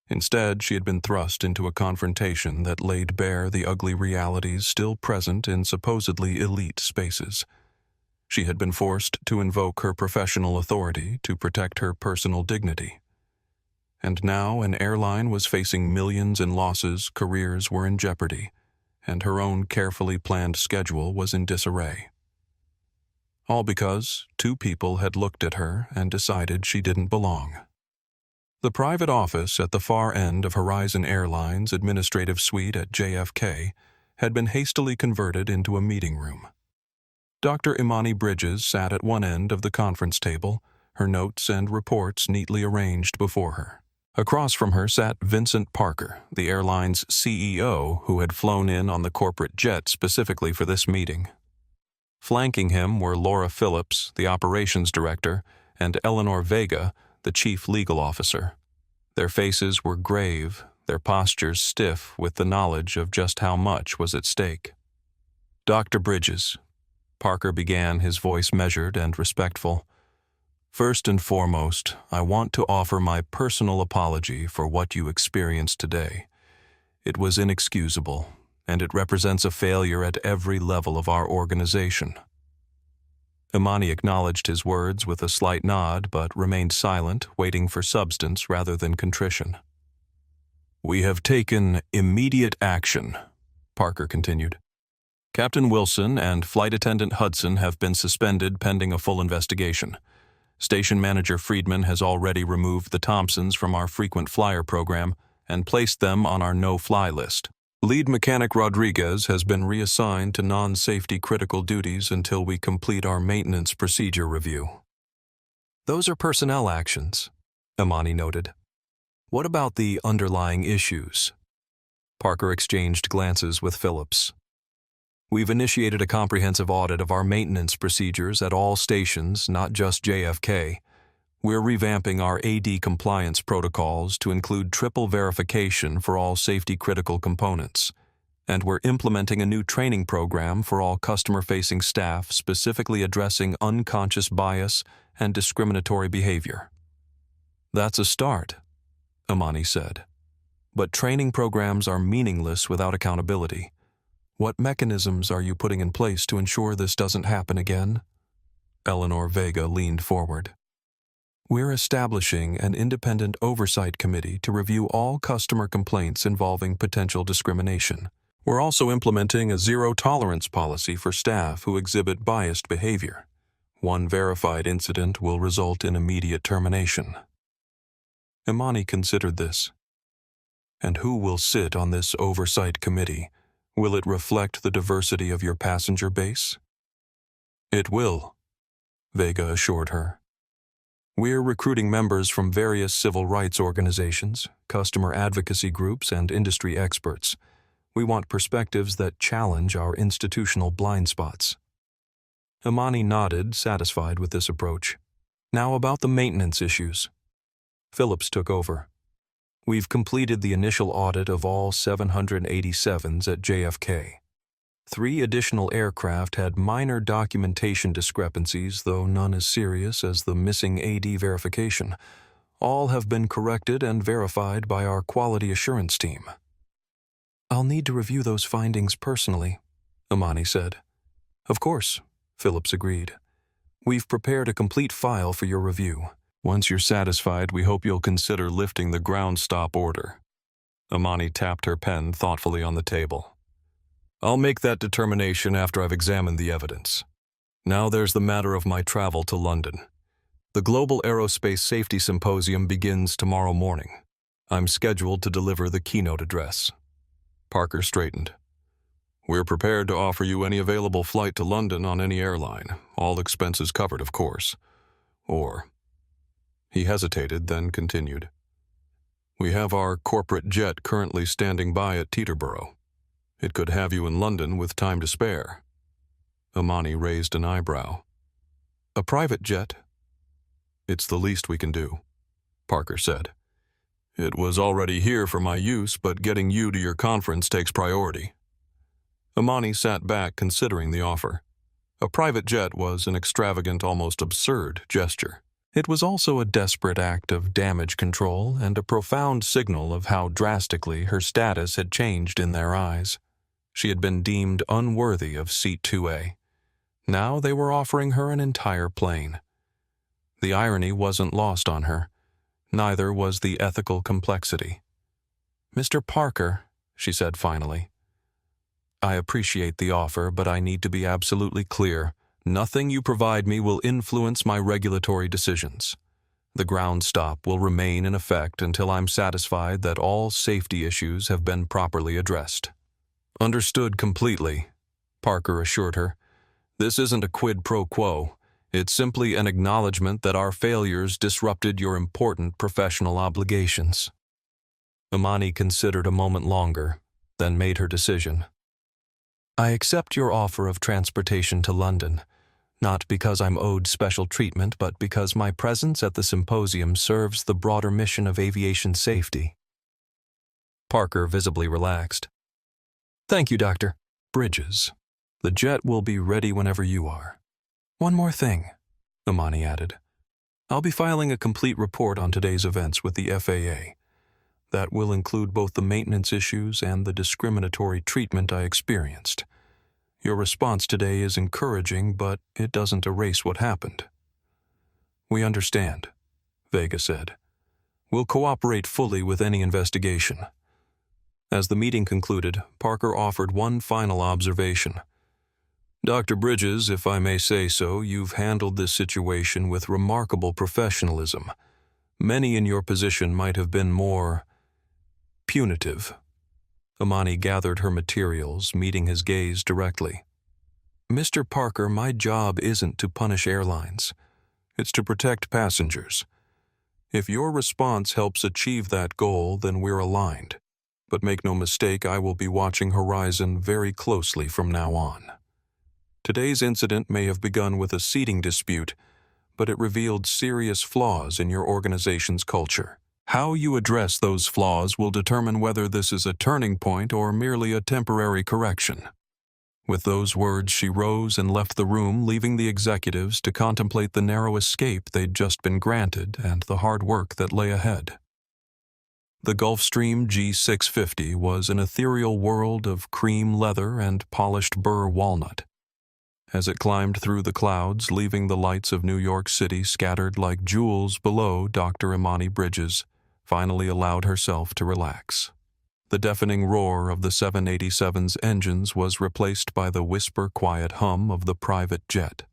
Instead, she had been thrust into a confrontation that laid bare the ugly realities still present in supposedly elite spaces. She had been forced to invoke her professional authority to protect her personal dignity. And now an airline was facing millions in losses, careers were in jeopardy, and her own carefully planned schedule was in disarray. All because two people had looked at her and decided she didn't belong. The private office at the far end of Horizon Airlines' administrative suite at JFK had been hastily converted into a meeting room. Dr. Imani Bridges sat at one end of the conference table, her notes and reports neatly arranged before her. Across from her sat Vincent Parker, the airline's CEO, who had flown in on the corporate jet specifically for this meeting. Flanking him were Laura Phillips, the operations director, and Eleanor Vega, the chief legal officer. Their faces were grave, their postures stiff with the knowledge of just how much was at stake. Dr. Bridges, Parker began, his voice measured and respectful. First and foremost, I want to offer my personal apology for what you experienced today. It was inexcusable, and it represents a failure at every level of our organization. Imani acknowledged his words with a slight nod, but remained silent, waiting for substance rather than contrition. We have taken immediate action, Parker continued. Captain Wilson and Flight Attendant Hudson have been suspended pending a full investigation. Station Manager Friedman has already removed the Thompsons from our frequent flyer program and placed them on our no-fly list. Lead Mechanic Rodriguez has been reassigned to non-safety critical duties until we complete our maintenance procedure review. Those are personnel actions, Imani noted. What about the underlying issues? Parker exchanged glances with Phillips. We've initiated a comprehensive audit of our maintenance procedures at all stations, not just JFK. We're revamping our AD compliance protocols to include triple verification for all safety-critical components. And we're implementing a new training program for all customer-facing staff specifically addressing unconscious bias and discriminatory behavior. That's a start, Imani said. But training programs are meaningless without accountability. What mechanisms are you putting in place to ensure this doesn't happen again? Eleanor Vega leaned forward. We're establishing an independent oversight committee to review all customer complaints involving potential discrimination. We're also implementing a zero-tolerance policy for staff who exhibit biased behavior. One verified incident will result in immediate termination. Imani considered this. And who will sit on this oversight committee? Will it reflect the diversity of your passenger base? It will, Vega assured her. We're recruiting members from various civil rights organizations, customer advocacy groups, and industry experts. We want perspectives that challenge our institutional blind spots. Imani nodded, satisfied with this approach. Now about the maintenance issues. Phillips took over. We've completed the initial audit of all 787s at JFK. 3 additional aircraft had minor documentation discrepancies, though none as serious as the missing AD verification. All have been corrected and verified by our quality assurance team. I'll need to review those findings personally, Imani said. Of course, Phillips agreed. We've prepared a complete file for your review. Once you're satisfied, we hope you'll consider lifting the ground stop order. Imani tapped her pen thoughtfully on the table. I'll make that determination after I've examined the evidence. Now there's the matter of my travel to London. The Global Aerospace Safety Symposium begins tomorrow morning. I'm scheduled to deliver the keynote address. Parker straightened. We're prepared to offer you any available flight to London on any airline, all expenses covered, of course. Or... He hesitated, then continued. We have our corporate jet currently standing by at Teterboro. It could have you in London with time to spare. Imani raised an eyebrow. A private jet? It's the least we can do, Parker said. It was already here for my use, but getting you to your conference takes priority. Imani sat back, considering the offer. A private jet was an extravagant, almost absurd gesture. It was also a desperate act of damage control and a profound signal of how drastically her status had changed in their eyes. She had been deemed unworthy of Seat 2A. Now they were offering her an entire plane. The irony wasn't lost on her. Neither was the ethical complexity. Mr. Parker, she said finally, I appreciate the offer, but I need to be absolutely clear. Nothing you provide me will influence my regulatory decisions. The ground stop will remain in effect until I'm satisfied that all safety issues have been properly addressed. Understood completely, Parker assured her. This isn't a quid pro quo. It's simply an acknowledgement that our failures disrupted your important professional obligations. Imani considered a moment longer, then made her decision. I accept your offer of transportation to London, not because I'm owed special treatment, but because my presence at the symposium serves the broader mission of aviation safety. Parker visibly relaxed. Thank you, Dr. Bridges. The jet will be ready whenever you are. One more thing, Imani added. I'll be filing a complete report on today's events with the FAA. That will include both the maintenance issues and the discriminatory treatment I experienced. Your response today is encouraging, but it doesn't erase what happened. We understand, Vega said. We'll cooperate fully with any investigation. As the meeting concluded, Parker offered one final observation. Dr. Bridges, if I may say so, you've handled this situation with remarkable professionalism. Many in your position might have been more punitive. Imani gathered her materials, meeting his gaze directly. Mr. Parker, my job isn't to punish airlines. It's to protect passengers. If your response helps achieve that goal, then we're aligned. But make no mistake, I will be watching Horizon very closely from now on. Today's incident may have begun with a seating dispute, but it revealed serious flaws in your organization's culture. How you address those flaws will determine whether this is a turning point or merely a temporary correction. With those words, she rose and left the room, leaving the executives to contemplate the narrow escape they'd just been granted and the hard work that lay ahead. The Gulfstream G650 was an ethereal world of cream leather and polished burr walnut. As it climbed through the clouds, leaving the lights of New York City scattered like jewels below, Dr. Imani Bridges finally allowed herself to relax. The deafening roar of the 787's engines was replaced by the whisper-quiet hum of the private jet.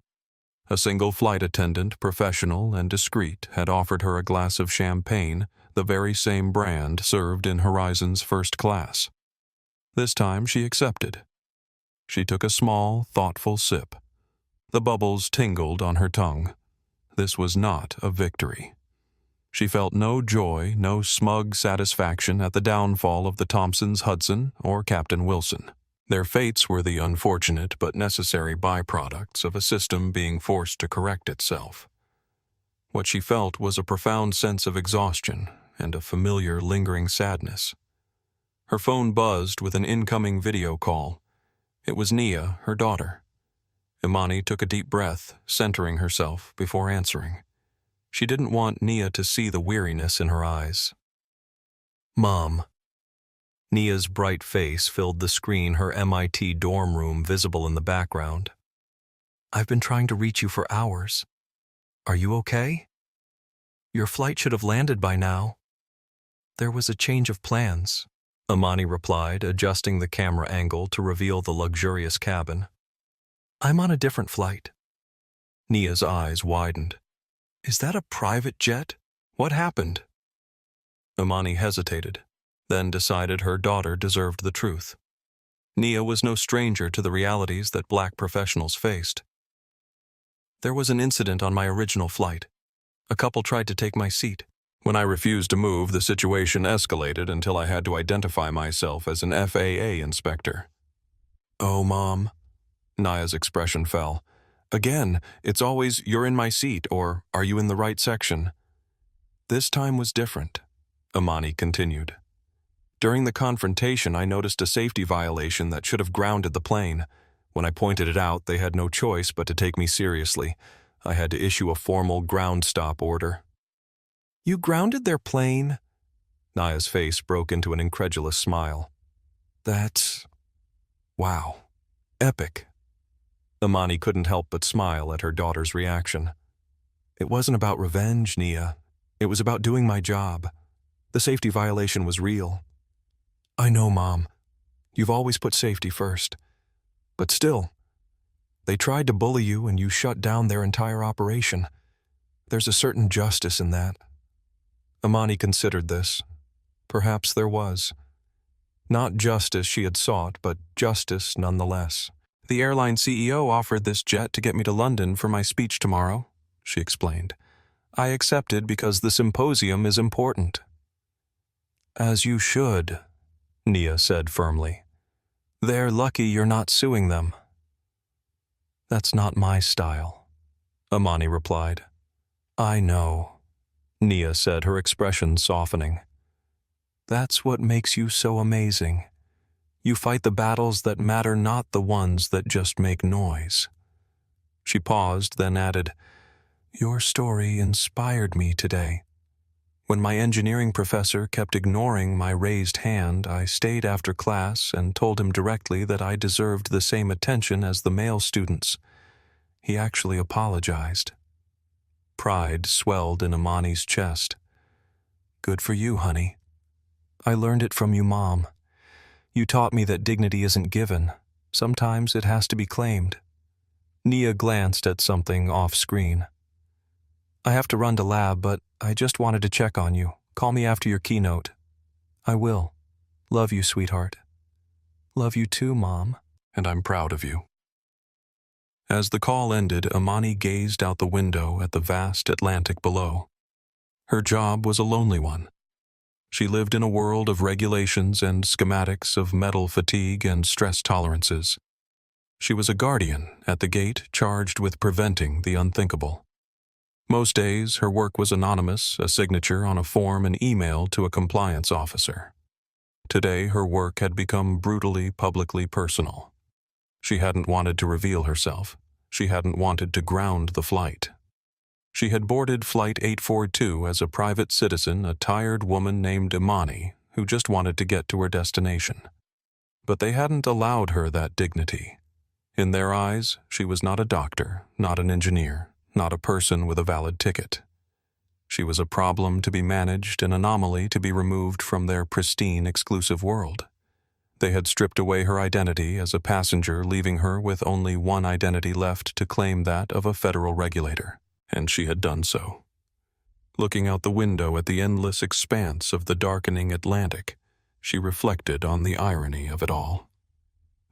A single flight attendant, professional and discreet, had offered her a glass of champagne, the very same brand served in Horizon's first class. This time she accepted. She took a small, thoughtful sip. The bubbles tingled on her tongue. This was not a victory. She felt no joy, no smug satisfaction at the downfall of the Thompsons Hudson or Captain Wilson. Their fates were the unfortunate but necessary byproducts of a system being forced to correct itself. What she felt was a profound sense of exhaustion and a familiar, lingering sadness. Her phone buzzed with an incoming video call. It was Nia, her daughter. Imani took a deep breath, centering herself before answering. She didn't want Nia to see the weariness in her eyes. "Mom." Nia's bright face filled the screen, her MIT dorm room visible in the background. "I've been trying to reach you for hours. Are you okay? Your flight should have landed by now." "There was a change of plans," Imani replied, adjusting the camera angle to reveal the luxurious cabin. "I'm on a different flight." Nia's eyes widened. "Is that a private jet? What happened?" Imani hesitated, then decided her daughter deserved the truth. Nia was no stranger to the realities that black professionals faced. "There was an incident on my original flight. A couple tried to take my seat. When I refused to move, the situation escalated until I had to identify myself as an FAA inspector." "Oh, Mom." Nia's expression fell. "Again, it's always, 'You're in my seat,' or 'Are you in the right section?' This time was different," Imani continued. "During the confrontation, I noticed a safety violation that should have grounded the plane. When I pointed it out, they had no choice but to take me seriously. I had to issue a formal ground stop order." "You grounded their plane?" Nia's face broke into an incredulous smile. "That's... wow. Epic." Imani couldn't help but smile at her daughter's reaction. "It wasn't about revenge, Nia. It was about doing my job. The safety violation was real." "I know, Mom. You've always put safety first. But still, they tried to bully you and you shut down their entire operation. There's a certain justice in that." Imani considered this. Perhaps there was. Not justice she had sought, but justice nonetheless. "The airline CEO offered this jet to get me to London for my speech tomorrow," she explained. "I accepted because the symposium is important." "As you should," Nia said firmly. "They're lucky you're not suing them." "That's not my style," Imani replied. "I know," Nia said, her expression softening. "That's what makes you so amazing. You fight the battles that matter, not the ones that just make noise." She paused, then added, "Your story inspired me today. When my engineering professor kept ignoring my raised hand, I stayed after class and told him directly that I deserved the same attention as the male students. He actually apologized." Pride swelled in Imani's chest. "Good for you, honey. I learned it from you, Mom. You taught me that dignity isn't given. Sometimes it has to be claimed." Nia glanced at something off-screen. "I have to run to lab, but I just wanted to check on you. Call me after your keynote." "I will. Love you, sweetheart." "Love you too, Mom." "And I'm proud of you." As the call ended, Imani gazed out the window at the vast Atlantic below. Her job was a lonely one. She lived in a world of regulations and schematics, of metal fatigue and stress tolerances. She was a guardian at the gate charged with preventing the unthinkable. Most days, her work was anonymous, a signature on a form and email to a compliance officer. Today, her work had become brutally, publicly personal. She hadn't wanted to reveal herself. She hadn't wanted to ground the flight. She had boarded Flight 842 as a private citizen, a tired woman named Imani, who just wanted to get to her destination. But they hadn't allowed her that dignity. In their eyes, she was not a doctor, not an engineer, not a person with a valid ticket. She was a problem to be managed, an anomaly to be removed from their pristine, exclusive world. They had stripped away her identity as a passenger, leaving her with only one identity left to claim, that of a federal regulator. And she had done so. Looking out the window at the endless expanse of the darkening Atlantic, she reflected on the irony of it all.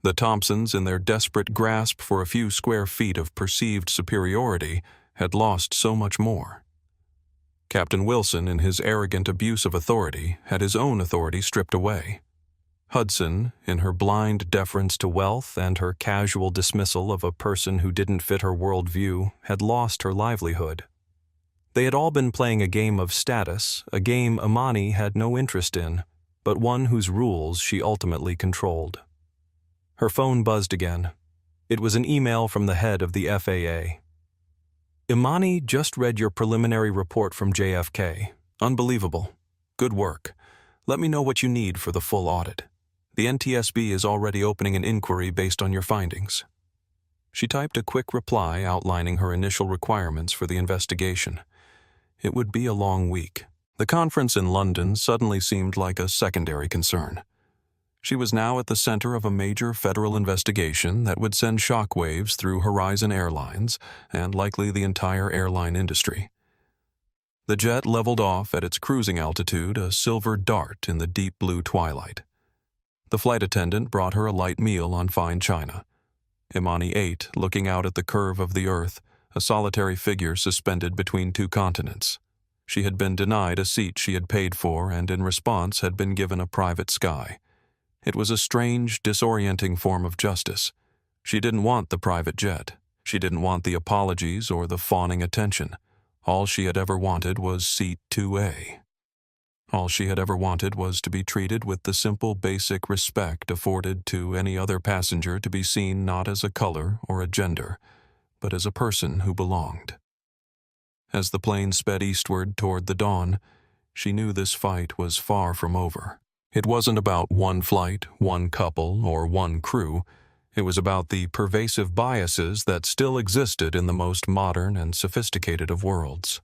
The Thompsons, in their desperate grasp for a few square feet of perceived superiority, had lost so much more. Captain Wilson, in his arrogant abuse of authority, had his own authority stripped away. Hudson, in her blind deference to wealth and her casual dismissal of a person who didn't fit her worldview, had lost her livelihood. They had all been playing a game of status, a game Imani had no interest in, but one whose rules she ultimately controlled. Her phone buzzed again. It was an email from the head of the FAA. Imani just read your preliminary report from JFK. Unbelievable. Good work. Let me know what you need for the full audit. The NTSB is already opening an inquiry based on your findings. She typed a quick reply outlining her initial requirements for the investigation. It would be a long week. The conference in London suddenly seemed like a secondary concern. She was now at the center of a major federal investigation that would send shockwaves through Horizon Airlines and likely the entire airline industry. The jet leveled off at its cruising altitude, a silver dart in the deep blue twilight. The flight attendant brought her a light meal on fine china. Imani ate, looking out at the curve of the earth, a solitary figure suspended between two continents. She had been denied a seat she had paid for and in response had been given a private sky. It was a strange, disorienting form of justice. She didn't want the private jet. She didn't want the apologies or the fawning attention. All she had ever wanted was seat 2A. All she had ever wanted was to be treated with the simple basic respect afforded to any other passenger, to be seen not as a color or a gender, but as a person who belonged. As the plane sped eastward toward the dawn, she knew this fight was far from over. It wasn't about one flight, one couple, or one crew. It was about the pervasive biases that still existed in the most modern and sophisticated of worlds.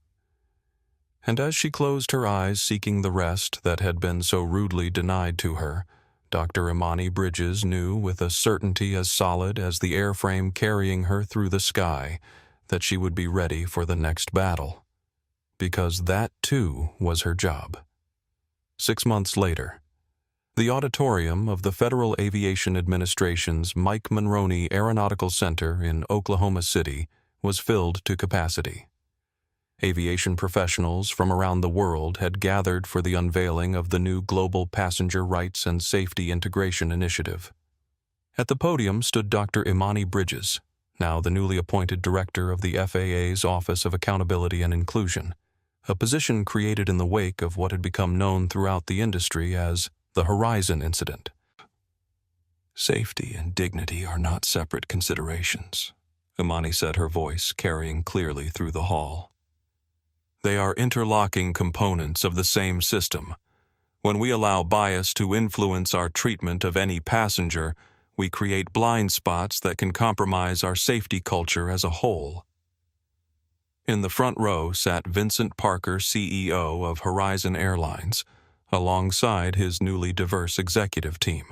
And as she closed her eyes seeking the rest that had been so rudely denied to her, Dr. Imani Bridges knew with a certainty as solid as the airframe carrying her through the sky that she would be ready for the next battle. Because that, too, was her job. 6 months later, the auditorium of the Federal Aviation Administration's Mike Monroney Aeronautical Center in Oklahoma City was filled to capacity. Aviation professionals from around the world had gathered for the unveiling of the new Global Passenger Rights and Safety Integration Initiative. At the podium stood Dr. Imani Bridges, now the newly appointed director of the FAA's Office of Accountability and Inclusion, a position created in the wake of what had become known throughout the industry as the Horizon Incident. Safety and dignity are not separate considerations, Imani said, her voice carrying clearly through the hall. They are interlocking components of the same system. When we allow bias to influence our treatment of any passenger, we create blind spots that can compromise our safety culture as a whole. In the front row sat Vincent Parker, CEO of Horizon Airlines, alongside his newly diverse executive team.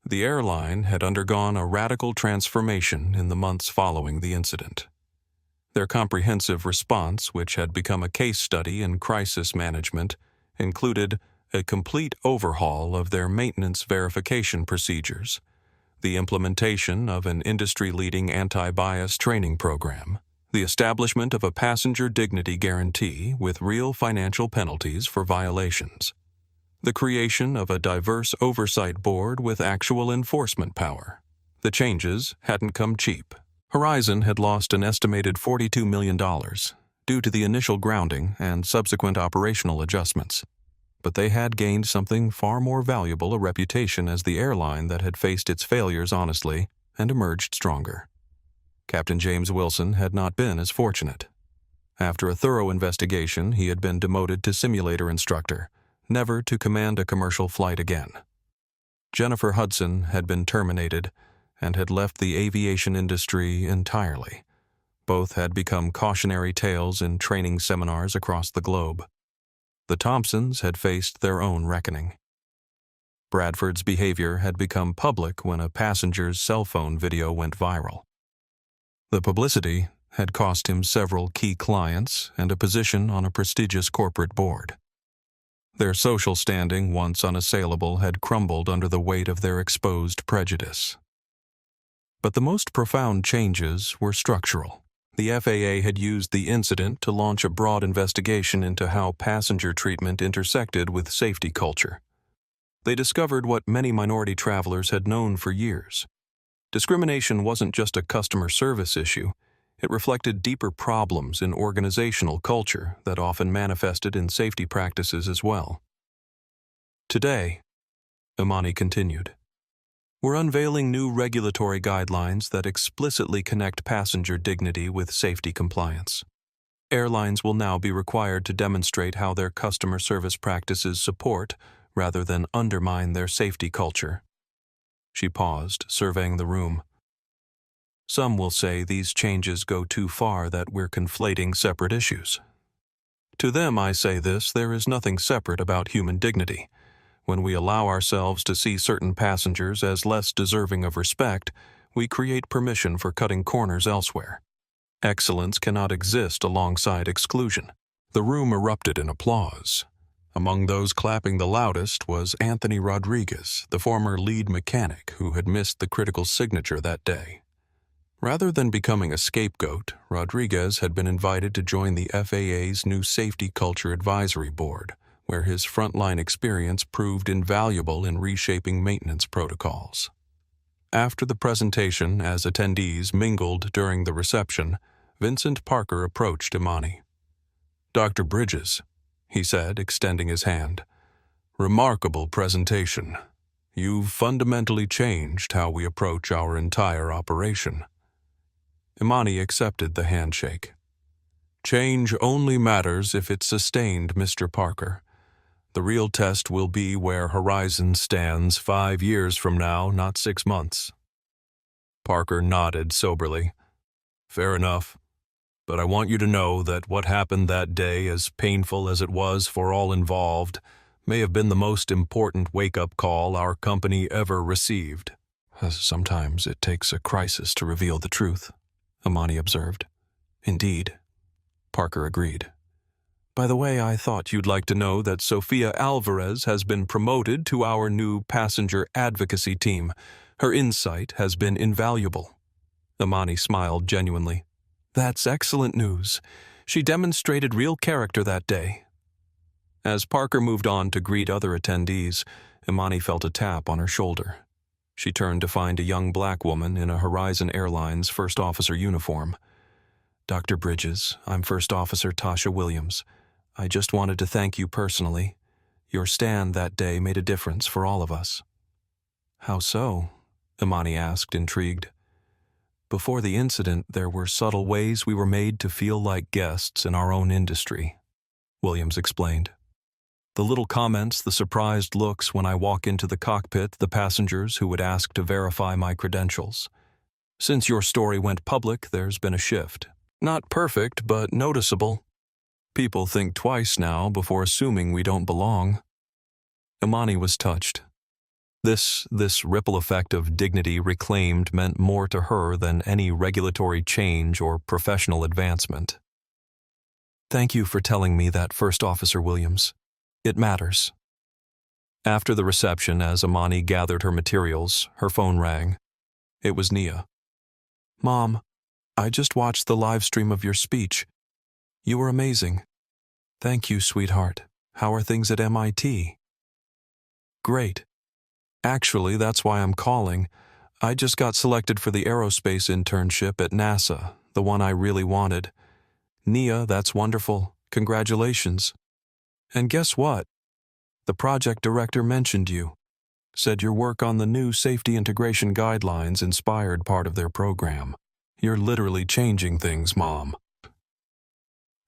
The airline had undergone a radical transformation in the months following the incident. Their comprehensive response, which had become a case study in crisis management, included a complete overhaul of their maintenance verification procedures, the implementation of an industry-leading anti-bias training program, the establishment of a passenger dignity guarantee with real financial penalties for violations, the creation of a diverse oversight board with actual enforcement power. The changes hadn't come cheap. Horizon had lost an estimated $42 million due to the initial grounding and subsequent operational adjustments. But they had gained something far more valuable, a reputation as the airline that had faced its failures honestly and emerged stronger. Captain James Wilson had not been as fortunate. After a thorough investigation, he had been demoted to simulator instructor, never to command a commercial flight again. Jennifer Hudson had been terminated and had left the aviation industry entirely. Both had become cautionary tales in training seminars across the globe. The Thompsons had faced their own reckoning. Bradford's behavior had become public when a passenger's cell phone video went viral. The publicity had cost him several key clients and a position on a prestigious corporate board. Their social standing, once unassailable, had crumbled under the weight of their exposed prejudice. But the most profound changes were structural. The FAA had used the incident to launch a broad investigation into how passenger treatment intersected with safety culture. They discovered what many minority travelers had known for years. Discrimination wasn't just a customer service issue. It reflected deeper problems in organizational culture that often manifested in safety practices as well. Today, Imani continued, we're unveiling new regulatory guidelines that explicitly connect passenger dignity with safety compliance. Airlines will now be required to demonstrate how their customer service practices support, rather than undermine, their safety culture. She paused, surveying the room. Some will say these changes go too far, that we're conflating separate issues. To them I say this: there is nothing separate about human dignity. When we allow ourselves to see certain passengers as less deserving of respect, we create permission for cutting corners elsewhere. Excellence cannot exist alongside exclusion. The room erupted in applause. Among those clapping the loudest was Anthony Rodriguez, the former lead mechanic who had missed the critical signature that day. Rather than becoming a scapegoat, Rodriguez had been invited to join the FAA's new Safety Culture Advisory Board, where his frontline experience proved invaluable in reshaping maintenance protocols. After the presentation, as attendees mingled during the reception, Vincent Parker approached Imani. "Dr. Bridges," he said, extending his hand. "Remarkable presentation. You've fundamentally changed how we approach our entire operation." Imani accepted the handshake. "Change only matters if it's sustained, Mr. Parker. The real test will be where Horizon stands 5 years from now, not 6 months." Parker nodded soberly. "Fair enough. But I want you to know that what happened that day, as painful as it was for all involved, may have been the most important wake-up call our company ever received." "Sometimes it takes a crisis to reveal the truth," Imani observed. "Indeed," Parker agreed. "By the way, I thought you'd like to know that Sofia Alvarez has been promoted to our new passenger advocacy team. Her insight has been invaluable." Imani smiled genuinely. "That's excellent news. She demonstrated real character that day." As Parker moved on to greet other attendees, Imani felt a tap on her shoulder. She turned to find a young black woman in a Horizon Airlines first officer uniform. "Dr. Bridges, I'm First Officer Tasha Williams. I just wanted to thank you personally. Your stand that day made a difference for all of us." "How so?" Imani asked, intrigued. "Before the incident, there were subtle ways we were made to feel like guests in our own industry," Williams explained. "The little comments, the surprised looks when I walk into the cockpit, the passengers who would ask to verify my credentials. Since your story went public, there's been a shift. Not perfect, but noticeable. People think twice now before assuming we don't belong." Imani was touched. This ripple effect of dignity reclaimed meant more to her than any regulatory change or professional advancement. "Thank you for telling me that, First Officer Williams. It matters." After the reception, as Imani gathered her materials, her phone rang. It was Nia. "Mom, I just watched the live stream of your speech. You were amazing." "Thank you, sweetheart. How are things at MIT?" "Great. Actually, that's why I'm calling. I just got selected for the aerospace internship at NASA, the one I really wanted. Nia, that's wonderful. Congratulations. And guess what? The project director mentioned you. Said your work on the new safety integration guidelines inspired part of their program. You're literally changing things, Mom."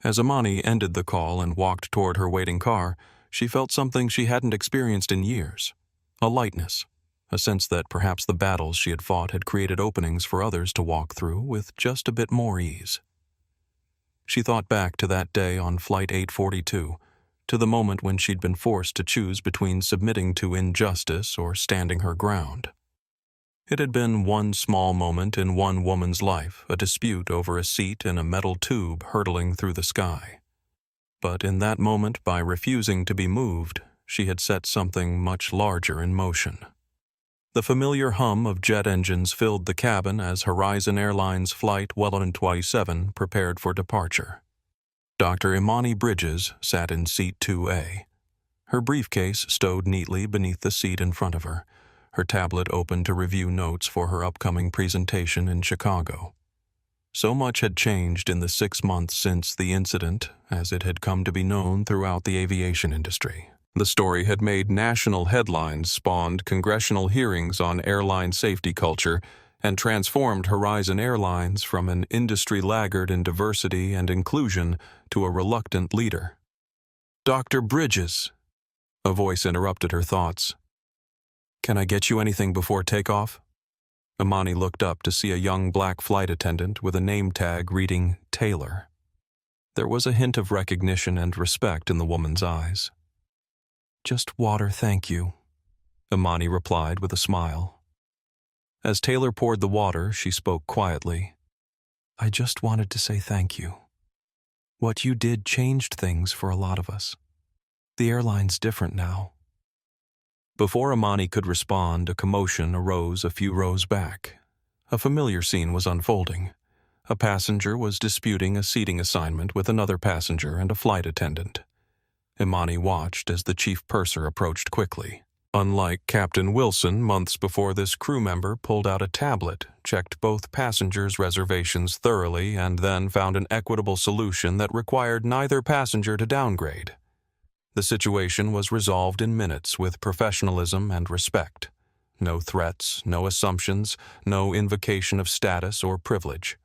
As Imani ended the call and walked toward her waiting car, she felt something she hadn't experienced in years. A lightness, a sense that perhaps the battles she had fought had created openings for others to walk through with just a bit more ease. She thought back to that day on Flight 842, to the moment when she'd been forced to choose between submitting to injustice or standing her ground. It had been one small moment in one woman's life, a dispute over a seat in a metal tube hurtling through the sky. But in that moment, by refusing to be moved, she had set something much larger in motion. The familiar hum of jet engines filled the cabin as Horizon Airlines Flight 127 prepared for departure. Dr. Imani Bridges sat in seat 2A, her briefcase stowed neatly beneath the seat in front of her, her tablet open to review notes for her upcoming presentation in Chicago. So much had changed in the 6 months since the incident, as it had come to be known throughout the aviation industry. The story had made national headlines, spawned congressional hearings on airline safety culture, and transformed Horizon Airlines from an industry laggard in diversity and inclusion to a reluctant leader. "Dr. Bridges," a voice interrupted her thoughts. "Can I get you anything before takeoff?" Imani looked up to see a young black flight attendant with a name tag reading Taylor. There was a hint of recognition and respect in the woman's eyes. "Just water, thank you," Imani replied with a smile. As Taylor poured the water, she spoke quietly. "I just wanted to say thank you. What you did changed things for a lot of us. The airline's different now." Before Imani could respond, a commotion arose a few rows back. A familiar scene was unfolding. A passenger was disputing a seating assignment with another passenger and a flight attendant. Imani watched as the chief purser approached quickly. Unlike Captain Wilson, months before, this crew member pulled out a tablet, checked both passengers' reservations thoroughly, and then found an equitable solution that required neither passenger to downgrade. The situation was resolved in minutes with professionalism and respect. No threats, no assumptions, no invocation of status or privilege.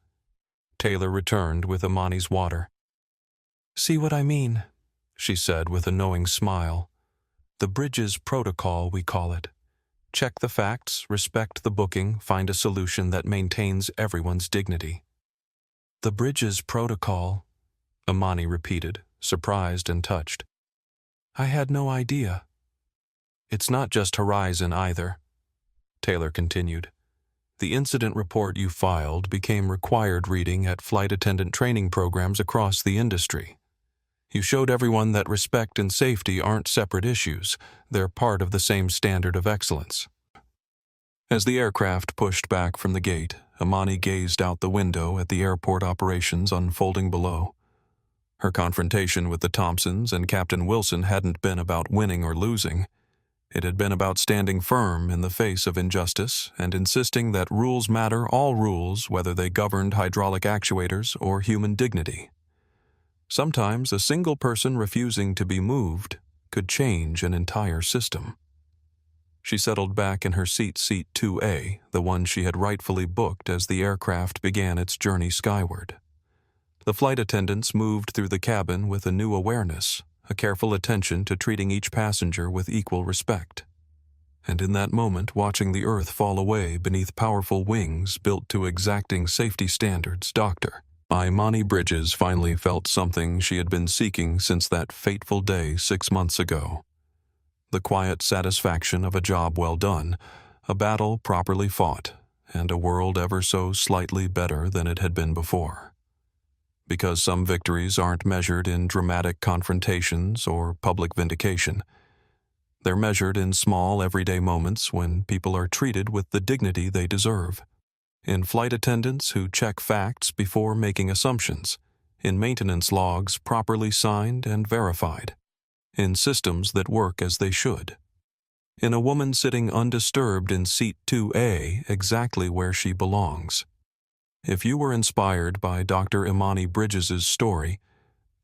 Taylor returned with Imani's water. "See what I mean?" she said with a knowing smile. "The Bridges Protocol, we call it. Check the facts, respect the booking, find a solution that maintains everyone's dignity." "The Bridges Protocol," Imani repeated, surprised and touched. "I had no idea." "It's not just Horizon either," Taylor continued. "The incident report you filed became required reading at flight attendant training programs across the industry. You showed everyone that respect and safety aren't separate issues, they're part of the same standard of excellence." As the aircraft pushed back from the gate, Imani gazed out the window at the airport operations unfolding below. Her confrontation with the Thompsons and Captain Wilson hadn't been about winning or losing. It had been about standing firm in the face of injustice and insisting that rules matter, all rules, whether they governed hydraulic actuators or human dignity. Sometimes a single person refusing to be moved could change an entire system. She settled back in her seat 2A, the one she had rightfully booked as the aircraft began its journey skyward. The flight attendants moved through the cabin with a new awareness, a careful attention to treating each passenger with equal respect. And in that moment, watching the earth fall away beneath powerful wings built to exacting safety standards, Dr. Imani Bridges finally felt something she had been seeking since that fateful day 6 months ago. The quiet satisfaction of a job well done, a battle properly fought, and a world ever so slightly better than it had been before. Because some victories aren't measured in dramatic confrontations or public vindication. They're measured in small, everyday moments when people are treated with the dignity they deserve. In flight attendants who check facts before making assumptions. In maintenance logs properly signed and verified. In systems that work as they should. In a woman sitting undisturbed in seat 2A, exactly where she belongs. If you were inspired by Dr. Imani Bridges' story,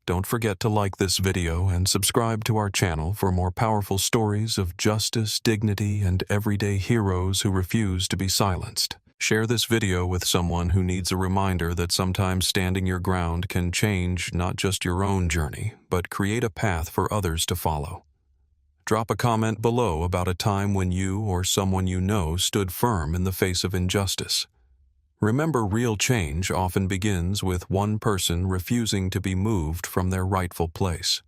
don't forget to like this video and subscribe to our channel for more powerful stories of justice, dignity, and everyday heroes who refuse to be silenced. Share this video with someone who needs a reminder that sometimes standing your ground can change not just your own journey, but create a path for others to follow. Drop a comment below about a time when you or someone you know stood firm in the face of injustice. Remember, real change often begins with one person refusing to be moved from their rightful place.